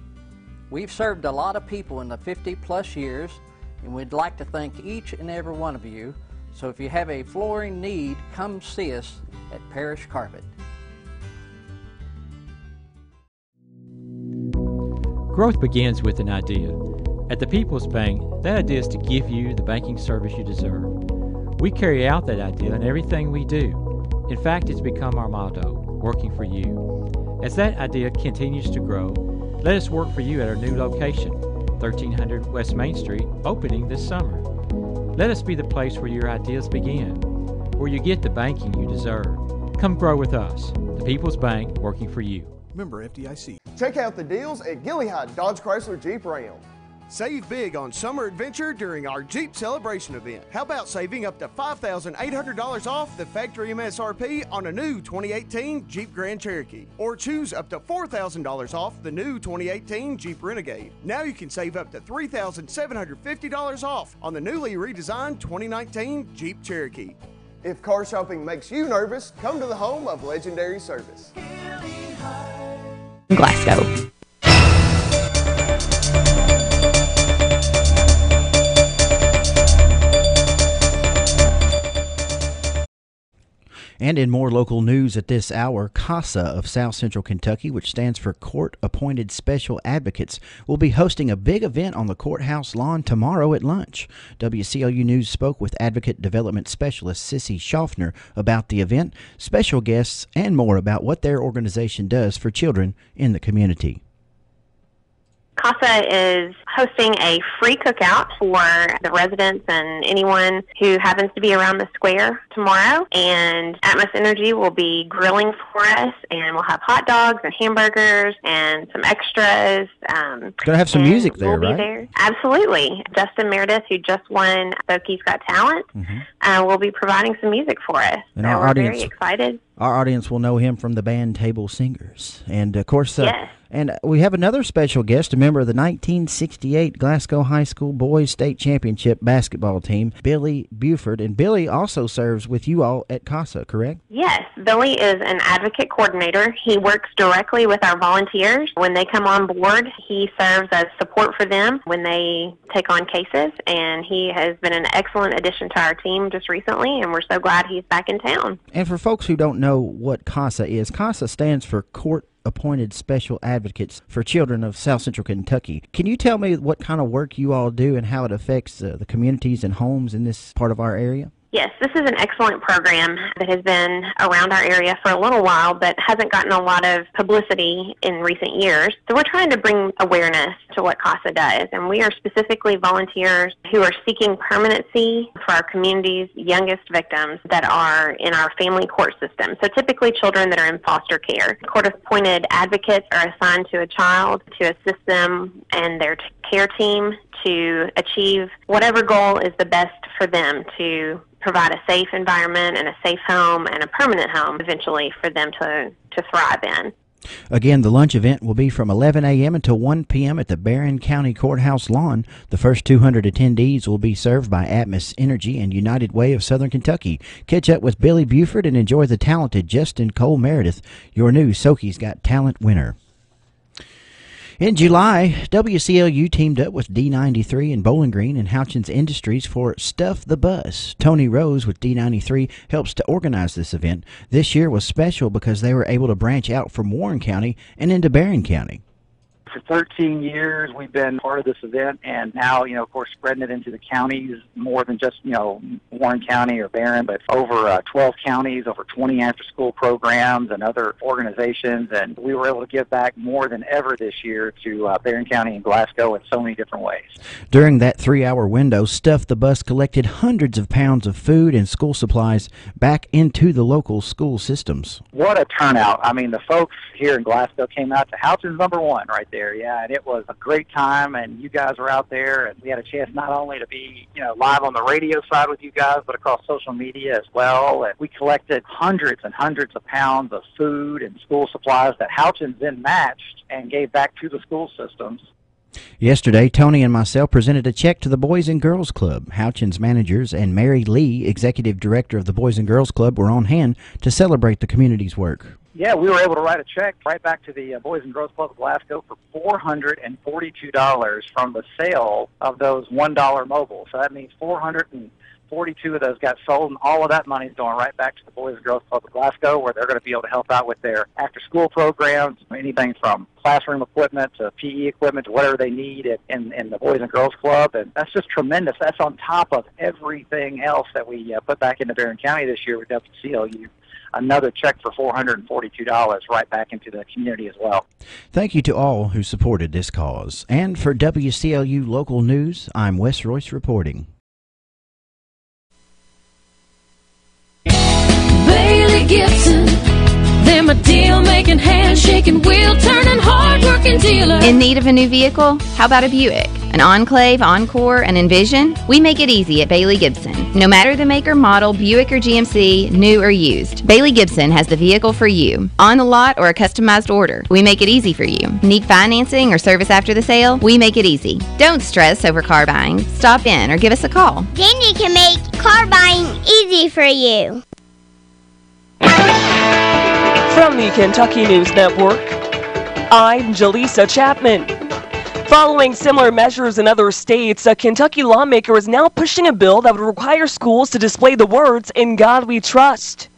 We've served a lot of people in the 50+ years, and we'd like to thank each and every one of you. So if you have a flooring need, come see us at Parrish Carpet. Growth begins with an idea. At the People's Bank, that idea is to give you the banking service you deserve. We carry out that idea in everything we do. In fact, it's become our motto, working for you. As that idea continues to grow, let us work for you at our new location, 1300 West Main Street, opening this summer. Let us be the place where your ideas begin, where you get the banking you deserve. Come grow with us. The People's Bank, working for you. Member FDIC. Check out the deals at Gilliard Dodge Chrysler Jeep Ram. Save big on summer adventure during our Jeep Celebration event. How about saving up to $5,800 off the factory MSRP on a new 2018 Jeep Grand Cherokee? Or choose up to $4,000 off the new 2018 Jeep Renegade. Now you can save up to $3,750 off on the newly redesigned 2019 Jeep Cherokee. If car shopping makes you nervous, come to the home of Legendary Service. Glasgow. And in more local news at this hour, CASA of South Central Kentucky, which stands for Court Appointed Special Advocates, will be hosting a big event on the courthouse lawn tomorrow at lunch. WCLU News spoke with Advocate Development Specialist Sissy Schaffner about the event, special guests, and more about what their organization does for children in the community. CASA is hosting a free cookout for the residents and anyone who happens to be around the square tomorrow. And Atmos Energy will be grilling for us, and we'll have hot dogs and hamburgers and some extras. Going to have some music there, we'll right? be there. Absolutely. Justin Meredith, who just won Spokie's Got Talent, will be providing some music for us. And so our we're audience, very excited. Our audience will know him from the band Table Singers. And, of course, Yes. and we have another special guest, a member of the 1968 Glasgow High School Boys State Championship basketball team, Billy Buford. And Billy also serves with you all at CASA, correct? Yes, Billy is an advocate coordinator. He works directly with our volunteers. When they come on board, he serves as support for them when they take on cases, and he has been an excellent addition to our team just recently, and we're so glad he's back in town. And for folks who don't know what CASA is, CASA stands for Court Appointed Special Advocates for Children of South Central Kentucky. Can you tell me what kind of work you all do and how it affects the communities and homes in this part of our area? Yes, this is an excellent program that has been around our area for a little while but hasn't gotten a lot of publicity in recent years. So we're trying to bring awareness to what CASA does, and we are specifically volunteers who are seeking permanency for our community's youngest victims that are in our family court system. So typically children that are in foster care. Court-appointed advocates are assigned to a child to assist them and their care team to achieve whatever goal is the best for them, to provide a safe environment and a safe home and a permanent home eventually for them to thrive in. Again, the lunch event will be from 11 a.m. until 1 p.m. at the Barron County Courthouse lawn. The first 200 attendees will be served by Atmos Energy and United Way of Southern Kentucky. Catch up with Billy Buford and enjoy the talented Justin Cole Meredith, your new Soki's Got Talent winner. In July, WCLU teamed up with D93 in Bowling Green and Houchins Industries for Stuff the Bus. Tony Rose with D93 helps to organize this event. This year was special because they were able to branch out from Warren County and into Barron County. For 13 years, we've been part of this event, and now, of course, spreading it into the counties, more than just, Warren County or Barron, but over 12 counties, over 20 after-school programs and other organizations, and we were able to give back more than ever this year to Barron County and Glasgow in so many different ways. During that 3-hour window, Stuff the Bus collected hundreds of pounds of food and school supplies back into the local school systems. What a turnout. I mean, the folks here in Glasgow came out to Houchins #1 right there. Yeah, and it was a great time, and you guys were out there, and we had a chance not only to be, live on the radio side with you guys, but across social media as well. And we collected hundreds and hundreds of pounds of food and school supplies that Houchins then matched and gave back to the school systems. Yesterday, Tony and myself presented a check to the Boys and Girls Club. Houchins managers and Mary Lee, executive director of the Boys and Girls Club, were on hand to celebrate the community's work. Yeah, we were able to write a check right back to the Boys and Girls Club of Glasgow for $442 from the sale of those $1 mobiles. So that means 442 of those got sold, and all of that money is going right back to the Boys and Girls Club of Glasgow, where they're going to be able to help out with their after-school programs, anything from classroom equipment to PE equipment to whatever they need in the Boys and Girls Club. And that's just tremendous. That's on top of everything else that we put back into Barron County this year with WCLU. Another check for $442 right back into the community as well. Thank you to all who supported this cause. And for WCLU Local News, I'm Wes Royce reporting. Bailey Gibson, they're my deal-making, hand-shaking, wheel-turning, hard-working dealer. In need of a new vehicle? How about a Buick? An Enclave, Encore, an Envision? We make it easy at Bailey Gibson. No matter the make or model, Buick or GMC, new or used, Bailey Gibson has the vehicle for you. On the lot or a customized order, we make it easy for you. Need financing or service after the sale? We make it easy. Don't stress over car buying. Stop in or give us a call. Danny can make car buying easy for you. From the Kentucky News Network, I'm Jaleesa Chapman. Following similar measures in other states, a Kentucky lawmaker is now pushing a bill that would require schools to display the words, "In God We Trust."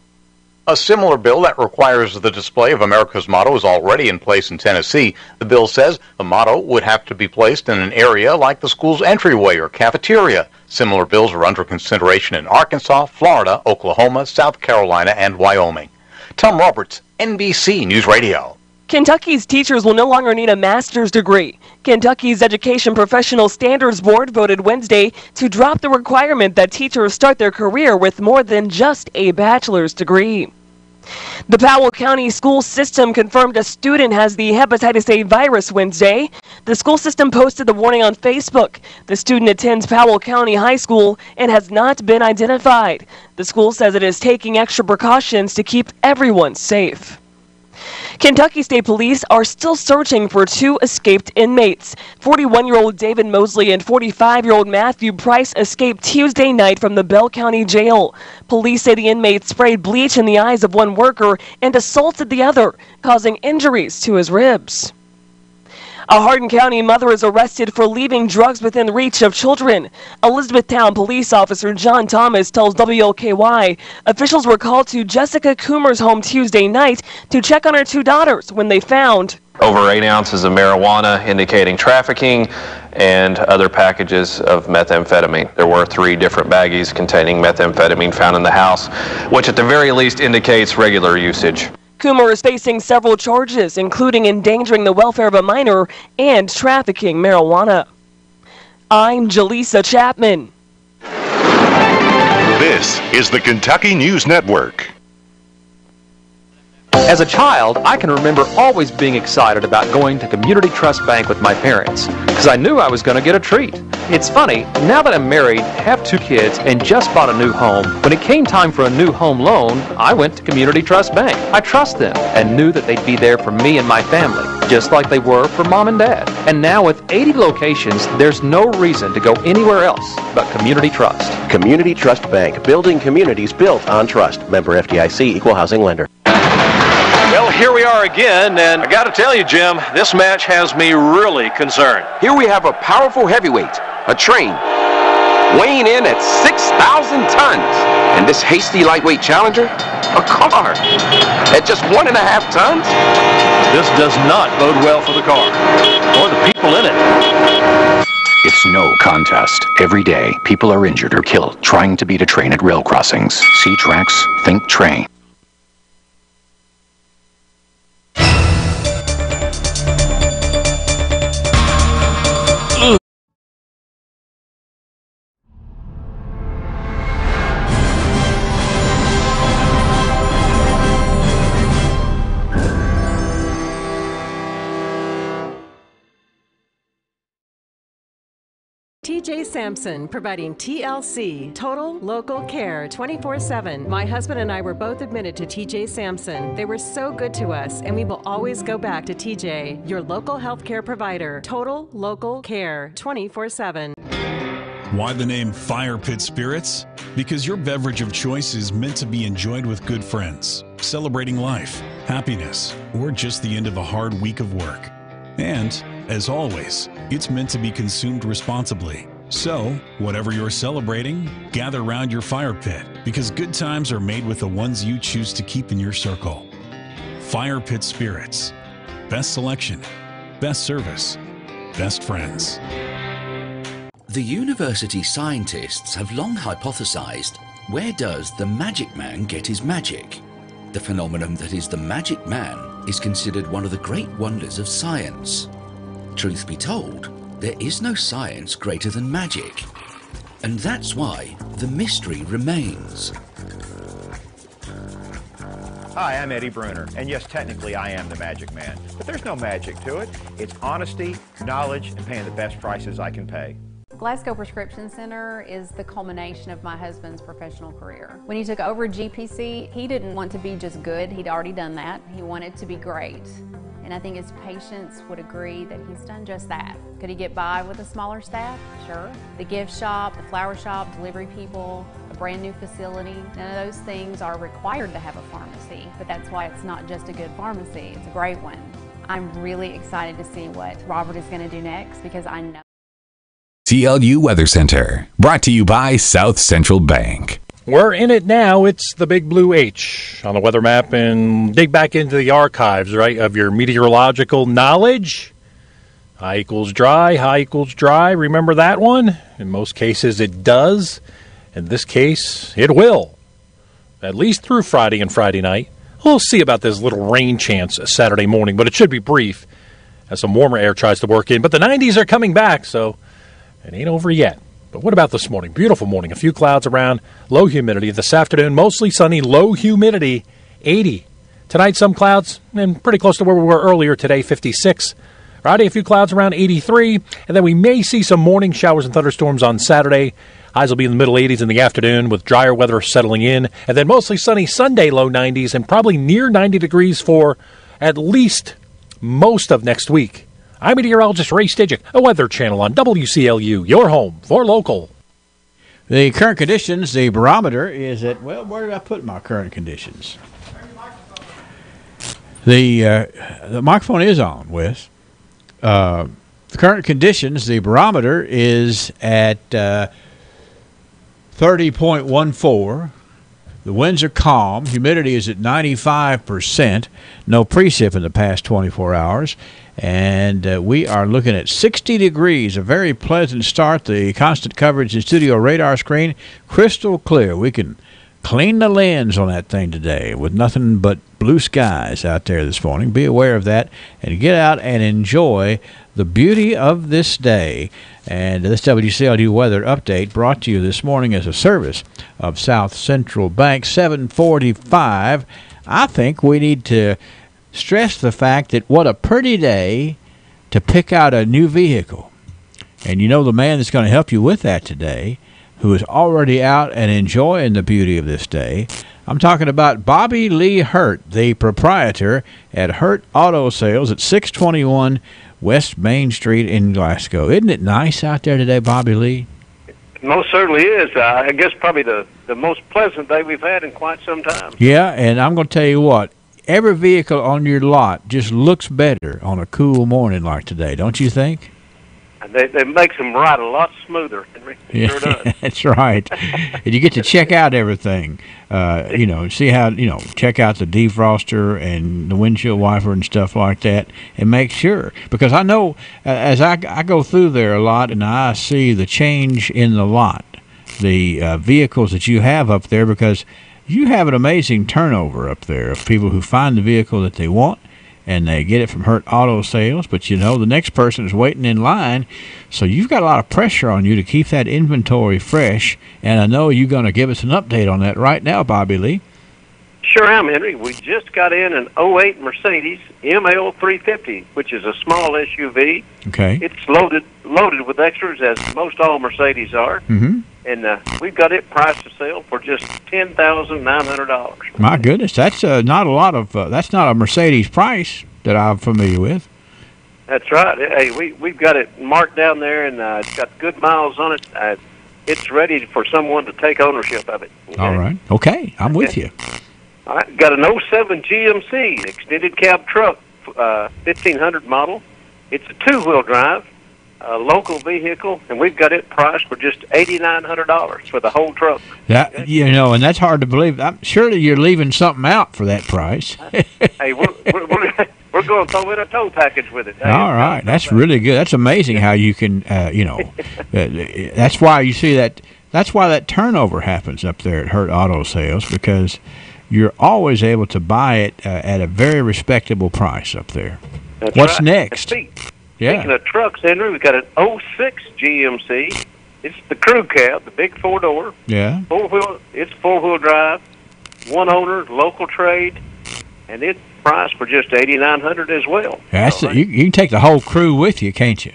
A similar bill that requires the display of America's motto is already in place in Tennessee. The bill says the motto would have to be placed in an area like the school's entryway or cafeteria. Similar bills are under consideration in Arkansas, Florida, Oklahoma, South Carolina, and Wyoming. Tom Roberts, NBC News Radio. Kentucky's teachers will no longer need a master's degree. Kentucky's Education Professional Standards Board voted Wednesday to drop the requirement that teachers start their career with more than just a bachelor's degree. The Powell County school system confirmed a student has the hepatitis A virus Wednesday. The school system posted the warning on Facebook. The student attends Powell County High School and has not been identified. The school says it is taking extra precautions to keep everyone safe. Kentucky State Police are still searching for two escaped inmates. 41-year-old David Mosley and 45-year-old Matthew Price escaped Tuesday night from the Bell County Jail. Police say the inmates sprayed bleach in the eyes of one worker and assaulted the other, causing injuries to his ribs. A Hardin County mother is arrested for leaving drugs within reach of children. Elizabethtown police officer John Thomas tells WLKY officials were called to Jessica Coomer's home Tuesday night to check on her two daughters when they found over 8 ounces of marijuana indicating trafficking and other packages of methamphetamine. There were 3 different baggies containing methamphetamine found in the house, which at the very least indicates regular usage. Coomer is facing several charges, including endangering the welfare of a minor and trafficking marijuana. I'm Jaleesa Chapman. This is the Kentucky News Network. As a child, I can remember always being excited about going to Community Trust Bank with my parents, because I knew I was going to get a treat. It's funny, now that I'm married, have 2 kids, and just bought a new home, when it came time for a new home loan, I went to Community Trust Bank. I trust them, and knew that they'd be there for me and my family, just like they were for Mom and Dad. And now with 80 locations, there's no reason to go anywhere else but Community Trust. Community Trust Bank, building communities built on trust. Member FDIC, Equal Housing Lender. Well, here we are again, and I got to tell you, Jim, this match has me really concerned. Here we have a powerful heavyweight, a train, weighing in at 6,000 tons. And this hasty lightweight challenger, a car, at just 1.5 tons? This does not bode well for the car, or the people in it. It's no contest. Every day, people are injured or killed trying to beat a train at rail crossings. See tracks, think train. TJ Sampson, providing TLC, Total Local Care, 24/7. My husband and I were both admitted to TJ Sampson. They were so good to us, and we will always go back to TJ, your local health care provider. Total Local Care, 24/7. Why the name Fire Pit Spirits? Because your beverage of choice is meant to be enjoyed with good friends, celebrating life, happiness, or just the end of a hard week of work. And, as always, it's meant to be consumed responsibly. So, whatever you're celebrating, gather around your fire pit, because good times are made with the ones you choose to keep in your circle. Fire Pit Spirits. Best selection, best service, best friends. The university scientists have long hypothesized, where does the magic man get his magic? The phenomenon that is the magic man is considered one of the great wonders of science. Truth be told, there is no science greater than magic. And that's why the mystery remains. Hi, I'm Eddie Bruner, and yes, technically I am the magic man, but there's no magic to it. It's honesty, knowledge, and paying the best prices I can pay. Glasgow Prescription Center is the culmination of my husband's professional career. When he took over GPC, he didn't want to be just good. He'd already done that. He wanted to be great. And I think his patients would agree that he's done just that. Could he get by with a smaller staff? Sure. The gift shop, the flower shop, delivery people, a brand new facility, none of those things are required to have a pharmacy, but that's why it's not just a good pharmacy, it's a great one. I'm really excited to see what Robert is going to do next, because I know. CLU Weather Center, brought to you by South Central Bank. We're in it now. It's the Big Blue H on the weather map, and dig back into the archives, right, of your meteorological knowledge. High equals dry, high equals dry. Remember that one? In most cases, it does. In this case, it will. At least through Friday and Friday night. We'll see about this little rain chance Saturday morning, but it should be brief as some warmer air tries to work in. But the 90s are coming back, so it ain't over yet. But what about this morning? Beautiful morning. A few clouds around, low humidity. This afternoon, mostly sunny, low humidity, 80. Tonight, some clouds, and pretty close to where we were earlier today, 56. Friday, a few clouds around 83. And then we may see some morning showers and thunderstorms on Saturday. Highs will be in the middle 80s in the afternoon with drier weather settling in. And then mostly sunny Sunday, low 90s, and probably near 90 degrees for at least most of next week. I'm meteorologist Ray Stidgick, a Weather Channel on WCLU, your home for local. The current conditions, the barometer is at, well, where did I put my current conditions? The microphone is on, Wes. The current conditions, the barometer is at 30.14. The winds are calm. Humidity is at 95%. No precip in the past 24 hours. And we are looking at 60 degrees, a very pleasant start. The constant coverage in studio radar screen, crystal clear. We can clean the lens on that thing today with nothing but blue skies out there this morning. Be aware of that and get out and enjoy the beauty of this day. And this WCLU weather update brought to you this morning as a service of South Central Bank. 7:45. I think we need to stress the fact that what a pretty day to pick out a new vehicle. And you know the man that's going to help you with that today, who is already out and enjoying the beauty of this day. I'm talking about Bobby Lee Hurt, the proprietor at Hurt Auto Sales at 621 West Main Street in Glasgow. Isn't it nice out there today, Bobby Lee? Most certainly is. I guess probably the most pleasant day we've had in quite some time. Yeah, and I'm going to tell you what, every vehicle on your lot just looks better on a cool morning like today, don't you think? And they makes them ride a lot smoother, Henry. Yeah, Sure does. that's right. And you get to check out everything. See how, check out the defroster and the windshield wiper and stuff like that and make sure. Because I know as I go through there a lot and I see the change in the lot, the vehicles that you have up there, because you have an amazing turnover up there of people who find the vehicle that they want and they get it from Hurt Auto Sales, but the next person is waiting in line, so you've got a lot of pressure on you to keep that inventory fresh, and I know you're going to give us an update on that right now, Bobby Lee. Sure am, Henry. We just got in an 08 Mercedes ML 350, which is a small SUV. Okay. It's loaded with extras, as most all Mercedes are. Mm-hmm. And we've got it priced to sale for just $10,900. My goodness, that's not a lot of. That's not a Mercedes price that I'm familiar with. That's right. Hey, we've got it marked down there, and it's got good miles on it. It's ready for someone to take ownership of it. Okay? All right. Okay, I'm with you. All right. Got an 07 GMC extended cab truck, 1500 model. It's a two-wheel drive. A local vehicle, and we've got it priced for just $8,900 for the whole truck. That and that's hard to believe. Surely you're leaving something out for that price. Hey, we're going to throw in a tow package with it. All right, that's really good. That's amazing how you can, that's why you see that. That's why that turnover happens up there at Hurt Auto Sales, because you're always able to buy it at a very respectable price up there. That's What's right. next? Speaking of trucks, Henry, we've got an 06 GMC. It's the crew cab, the big four-door. Yeah. It's four-wheel drive, one owner, local trade, and it's priced for just $8,900 as well. That's you can take the whole crew with you, can't you?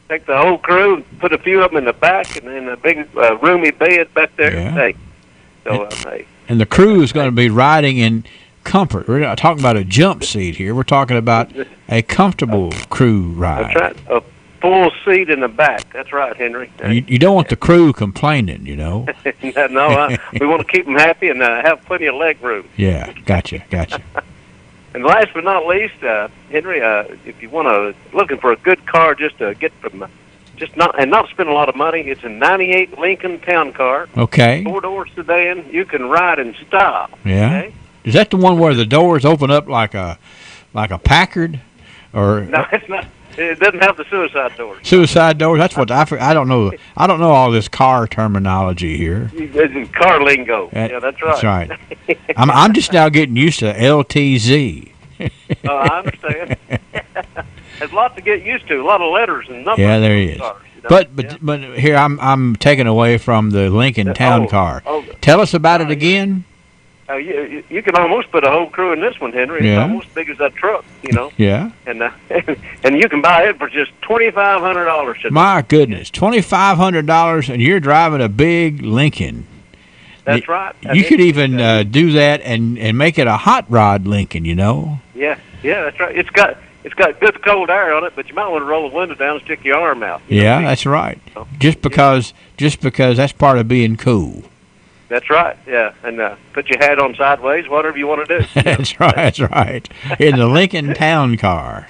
Take the whole crew, put a few of them in the back, and then a big roomy bed back there. Yeah. And the crew is going to be riding in comfort. We're not talking about a jump seat here. We're talking about a comfortable crew ride. That's right. A full seat in the back. That's right, Henry. You don't want the crew complaining, No, we want to keep them happy and have plenty of leg room. Yeah, gotcha. And last but not least, Henry, if you want looking for a good car just to get from not spend a lot of money. It's a '98 Lincoln Town Car. Okay. 4-door sedan. You can ride in style. Yeah. Okay? Is that the one where the doors open up like a Packard, or No, it's not. It doesn't have the suicide doors. suicide doors? That's what I don't know. I don't know all this car terminology here. It's car lingo. Yeah, that's right. That's right. I'm just now getting used to LTZ. I understand. There's a lot to get used to. A lot of letters and numbers. Yeah, there is. Cars, you know? But here I'm taken away from the Lincoln Town Car. Tell us about it again. You can almost put a whole crew in this one, Henry. Yeah. It's almost as big as that truck, you know. Yeah. And and you can buy it for just $2,500. My goodness, $2,500, and you're driving a big Lincoln. That's right. You could even do that and make it a hot rod Lincoln, you know. Yeah, that's right. It's got good cold air on it, but you might want to roll the window down and stick your arm out. Yeah, that's right. Just because that's part of being cool. That's right. Yeah, and put your hat on sideways, whatever you want to do. That's right. That's right. In the Lincoln Town Car.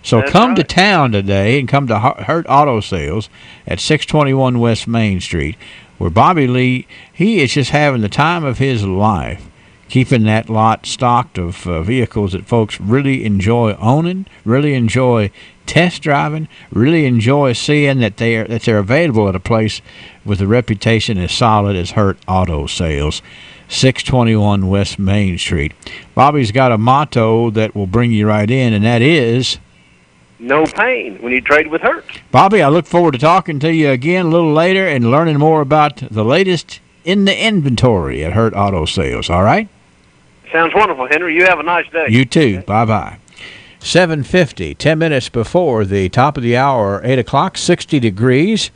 So come to town today and come to Hurt Auto Sales at 621 West Main Street, where Bobby Lee, he is just having the time of his life, keeping that lot stocked of vehicles that folks really enjoy owning, really enjoy test driving, really enjoy seeing that they're available at a place with a reputation as solid as Hurt Auto Sales, 621 West Main Street. Bobby's got a motto that will bring you right in, and that is no pain when you trade with Hurt. Bobby, I look forward to talking to you again a little later and learning more about the latest in the inventory at Hurt Auto Sales, all right? Sounds wonderful, Henry. You have a nice day. You too. Okay. Bye-bye. 7:50, 10 minutes before the top of the hour, 8 o'clock, 60 degrees.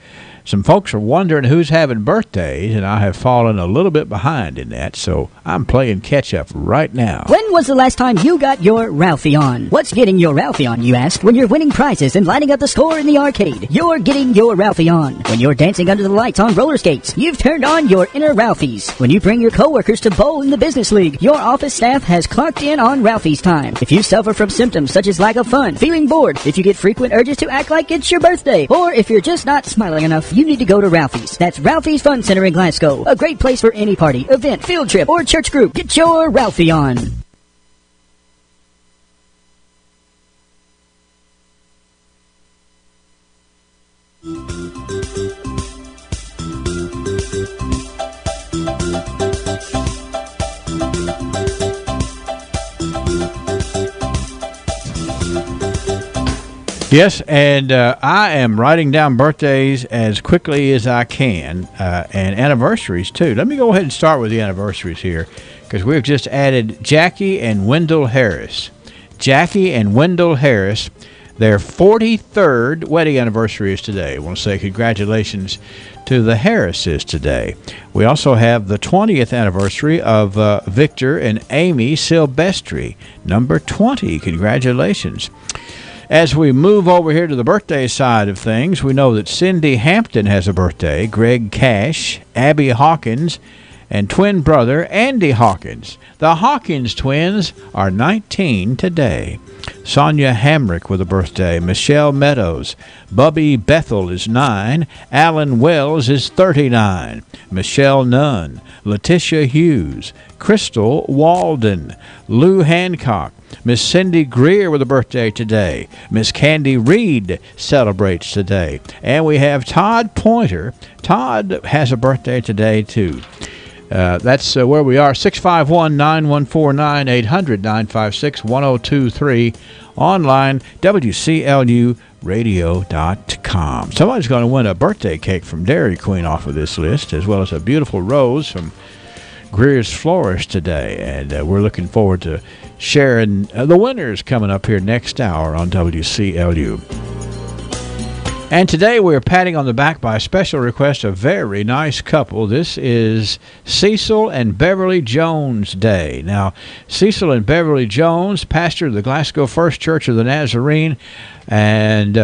Some folks are wondering who's having birthdays, and I have fallen a little bit behind in that, so I'm playing catch-up right now. When was the last time you got your Ralphie on? What's getting your Ralphie on, you ask? When you're winning prizes and lighting up the score in the arcade, you're getting your Ralphie on. When you're dancing under the lights on roller skates, you've turned on your inner Ralphies. When you bring your coworkers to bowl in the business league, your office staff has clocked in on Ralphie's time. If you suffer from symptoms such as lack of fun, feeling bored, if you get frequent urges to act like it's your birthday, or if you're just not smiling enough, you need to go to Ralphie's. That's Ralphie's Fun Center in Glasgow. A great place for any party, event, field trip, or church group. Get your Ralphie on. Yes, and I am writing down birthdays as quickly as I can, and anniversaries, too. Let me go ahead and start with the anniversaries here, because we've just added Jackie and Wendell Harris. Jackie and Wendell Harris, their 43rd wedding anniversary is today. I want to say congratulations to the Harrises today. We also have the 20th anniversary of Victor and Amy Silvestri, number 20. Congratulations. As we move over here to the birthday side of things, we know that Cindy Hampton has a birthday, Greg Cash, Abby Hawkins, and twin brother Andy Hawkins. The Hawkins twins are 19 today. Sonia Hamrick with a birthday, Michelle Meadows, Bubby Bethel is 9, Alan Wells is 39, Michelle Nunn, Letitia Hughes, Crystal Walden, Lou Hancock, Miss Cindy Greer with a birthday today. Miss Candy Reed celebrates today. And we have Todd Pointer. Todd has a birthday today, too. That's where we are, 651-914-9800-956-1023. Online, WCLUradio.com. Somebody's going to win a birthday cake from Dairy Queen off of this list, as well as a beautiful rose from Greer's Florist today. And we're looking forward to sharing the winners coming up here next hour on WCLU. And today we're patting on the back by a special request, a very nice couple. This is Cecil and Beverly Jones Day. Now, Cecil and Beverly Jones, pastor of the Glasgow First Church of the Nazarene, and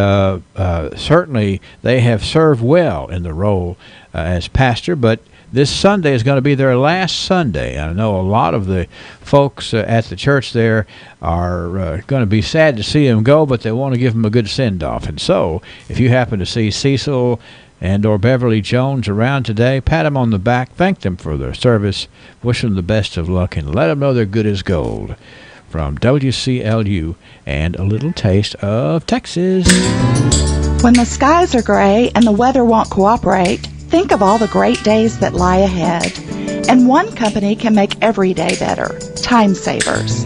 certainly they have served well in the role as pastor, but this Sunday is going to be their last Sunday. I know a lot of the folks at the church there are going to be sad to see him go, but they want to give him a good send-off. And so, if you happen to see Cecil and or Beverly Jones around today, pat them on the back, thank them for their service, wish them the best of luck, and let them know they're good as gold. From WCLU and a little taste of Texas. When the skies are gray and the weather won't cooperate, think of all the great days that lie ahead. And one company can make every day better. Time Savers.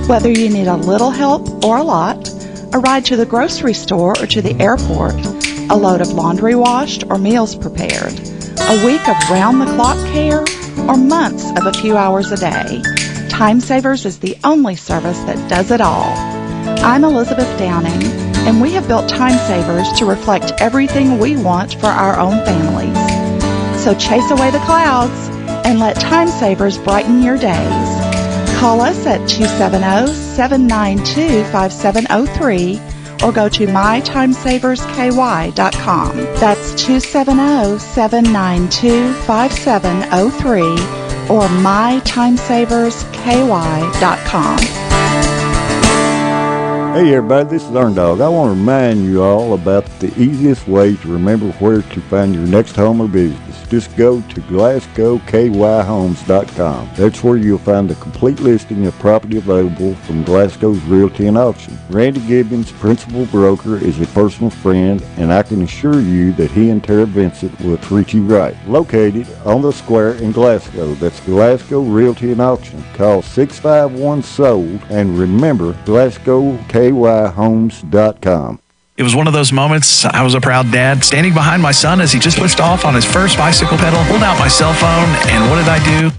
Whether you need a little help or a lot, a ride to the grocery store or to the airport, a load of laundry washed or meals prepared, a week of round-the-clock care, or months of a few hours a day, Time Savers is the only service that does it all. I'm Elizabeth Downing, and we have built Time Savers to reflect everything we want for our own families. So chase away the clouds and let Time Savers brighten your days. Call us at 270-792-5703 or go to mytimesaversky.com. That's 270-792-5703 or mytimesaversky.com. Hey everybody, this is Earn Dog. I want to remind you all about the easiest way to remember where to find your next home or business. Just go to GlasgowKYHomes.com. That's where you'll find a complete listing of property available from Glasgow's Realty and Auction. Randy Gibbons, principal broker, is a personal friend, and I can assure you that he and Tara Vincent will treat you right. Located on the square in Glasgow. That's Glasgow Realty and Auction. Call 651-SOLD, and remember, GlasgowKYHomes.com. It was one of those moments. I was a proud dad, standing behind my son as he just pushed off on his first bicycle pedal, pulled out my cell phone, and what did I do?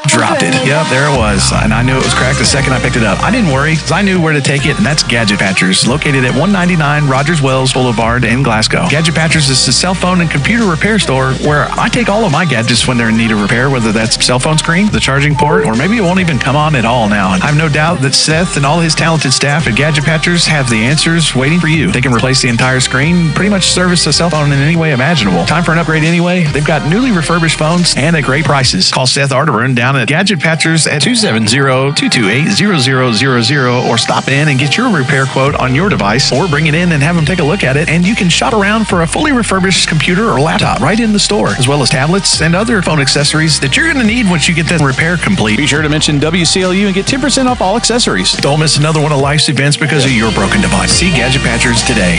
Dropped it. Yep, there it was. And I knew it was cracked the second I picked it up. I didn't worry, because I knew where to take it, and that's Gadget Patchers, located at 199 Rogers Wells Boulevard in Glasgow. Gadget Patchers is a cell phone and computer repair store where I take all of my gadgets when they're in need of repair, whether that's cell phone screen, the charging port, or maybe it won't even come on at all now. I have no doubt that Seth and all his talented staff at Gadget Patchers have the answers waiting for you. They can replace the entire screen, pretty much service a cell phone in any way imaginable. Time for an upgrade anyway? They've got newly refurbished phones and at great prices. Call Seth Arterburn down at Gadget Patchers at 270-228-0000 or stop in and get your repair quote on your device or bring it in and have them take a look at it, and you can shop around for a fully refurbished computer or laptop right in the store, as well as tablets and other phone accessories that you're going to need once you get that repair complete. Be sure to mention WCLU and get 10% off all accessories. Don't miss another one of life's events because of your broken device. See Gadget Patchers today.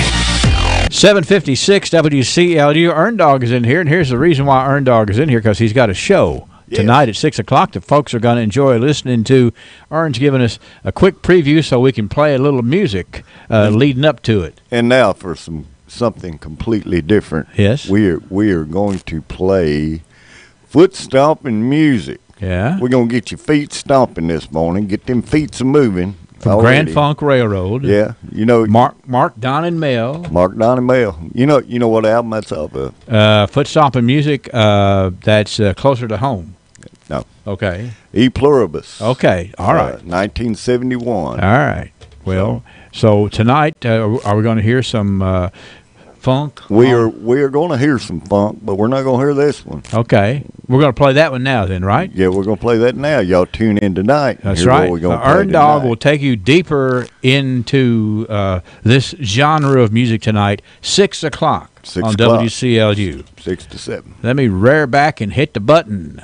756 WCLU. Earn Dog is in here, and here's the reason why Earn Dog is in here, because he's got a show tonight at 6 o'clock that folks are going to enjoy listening to. Earn's giving us a quick preview so we can play a little music leading up to it. And now for something completely different. Yes. We are going to play foot stomping music. Yeah. We're going to get your feet stomping this morning, get them feet moving. From already. Grand Funk Railroad. Yeah. You know, Mark, Don, and Mel. Mark, Don, and Mel. You know what album that's off of? Foot stomping music, that's Closer to Home. No. Okay. E Pluribus. Okay. All right. 1971. All right. Well, so tonight, are we going to hear some funk? We are going to hear some funk, but we're not going to hear this one. Okay. We're going to play that one now then, right? Yeah, we're going to play that now. Y'all tune in tonight. That's right. Earn Dog will take you deeper into this genre of music tonight, 6 o'clock on WCLU. 6 to 7. Let me rear back and hit the button.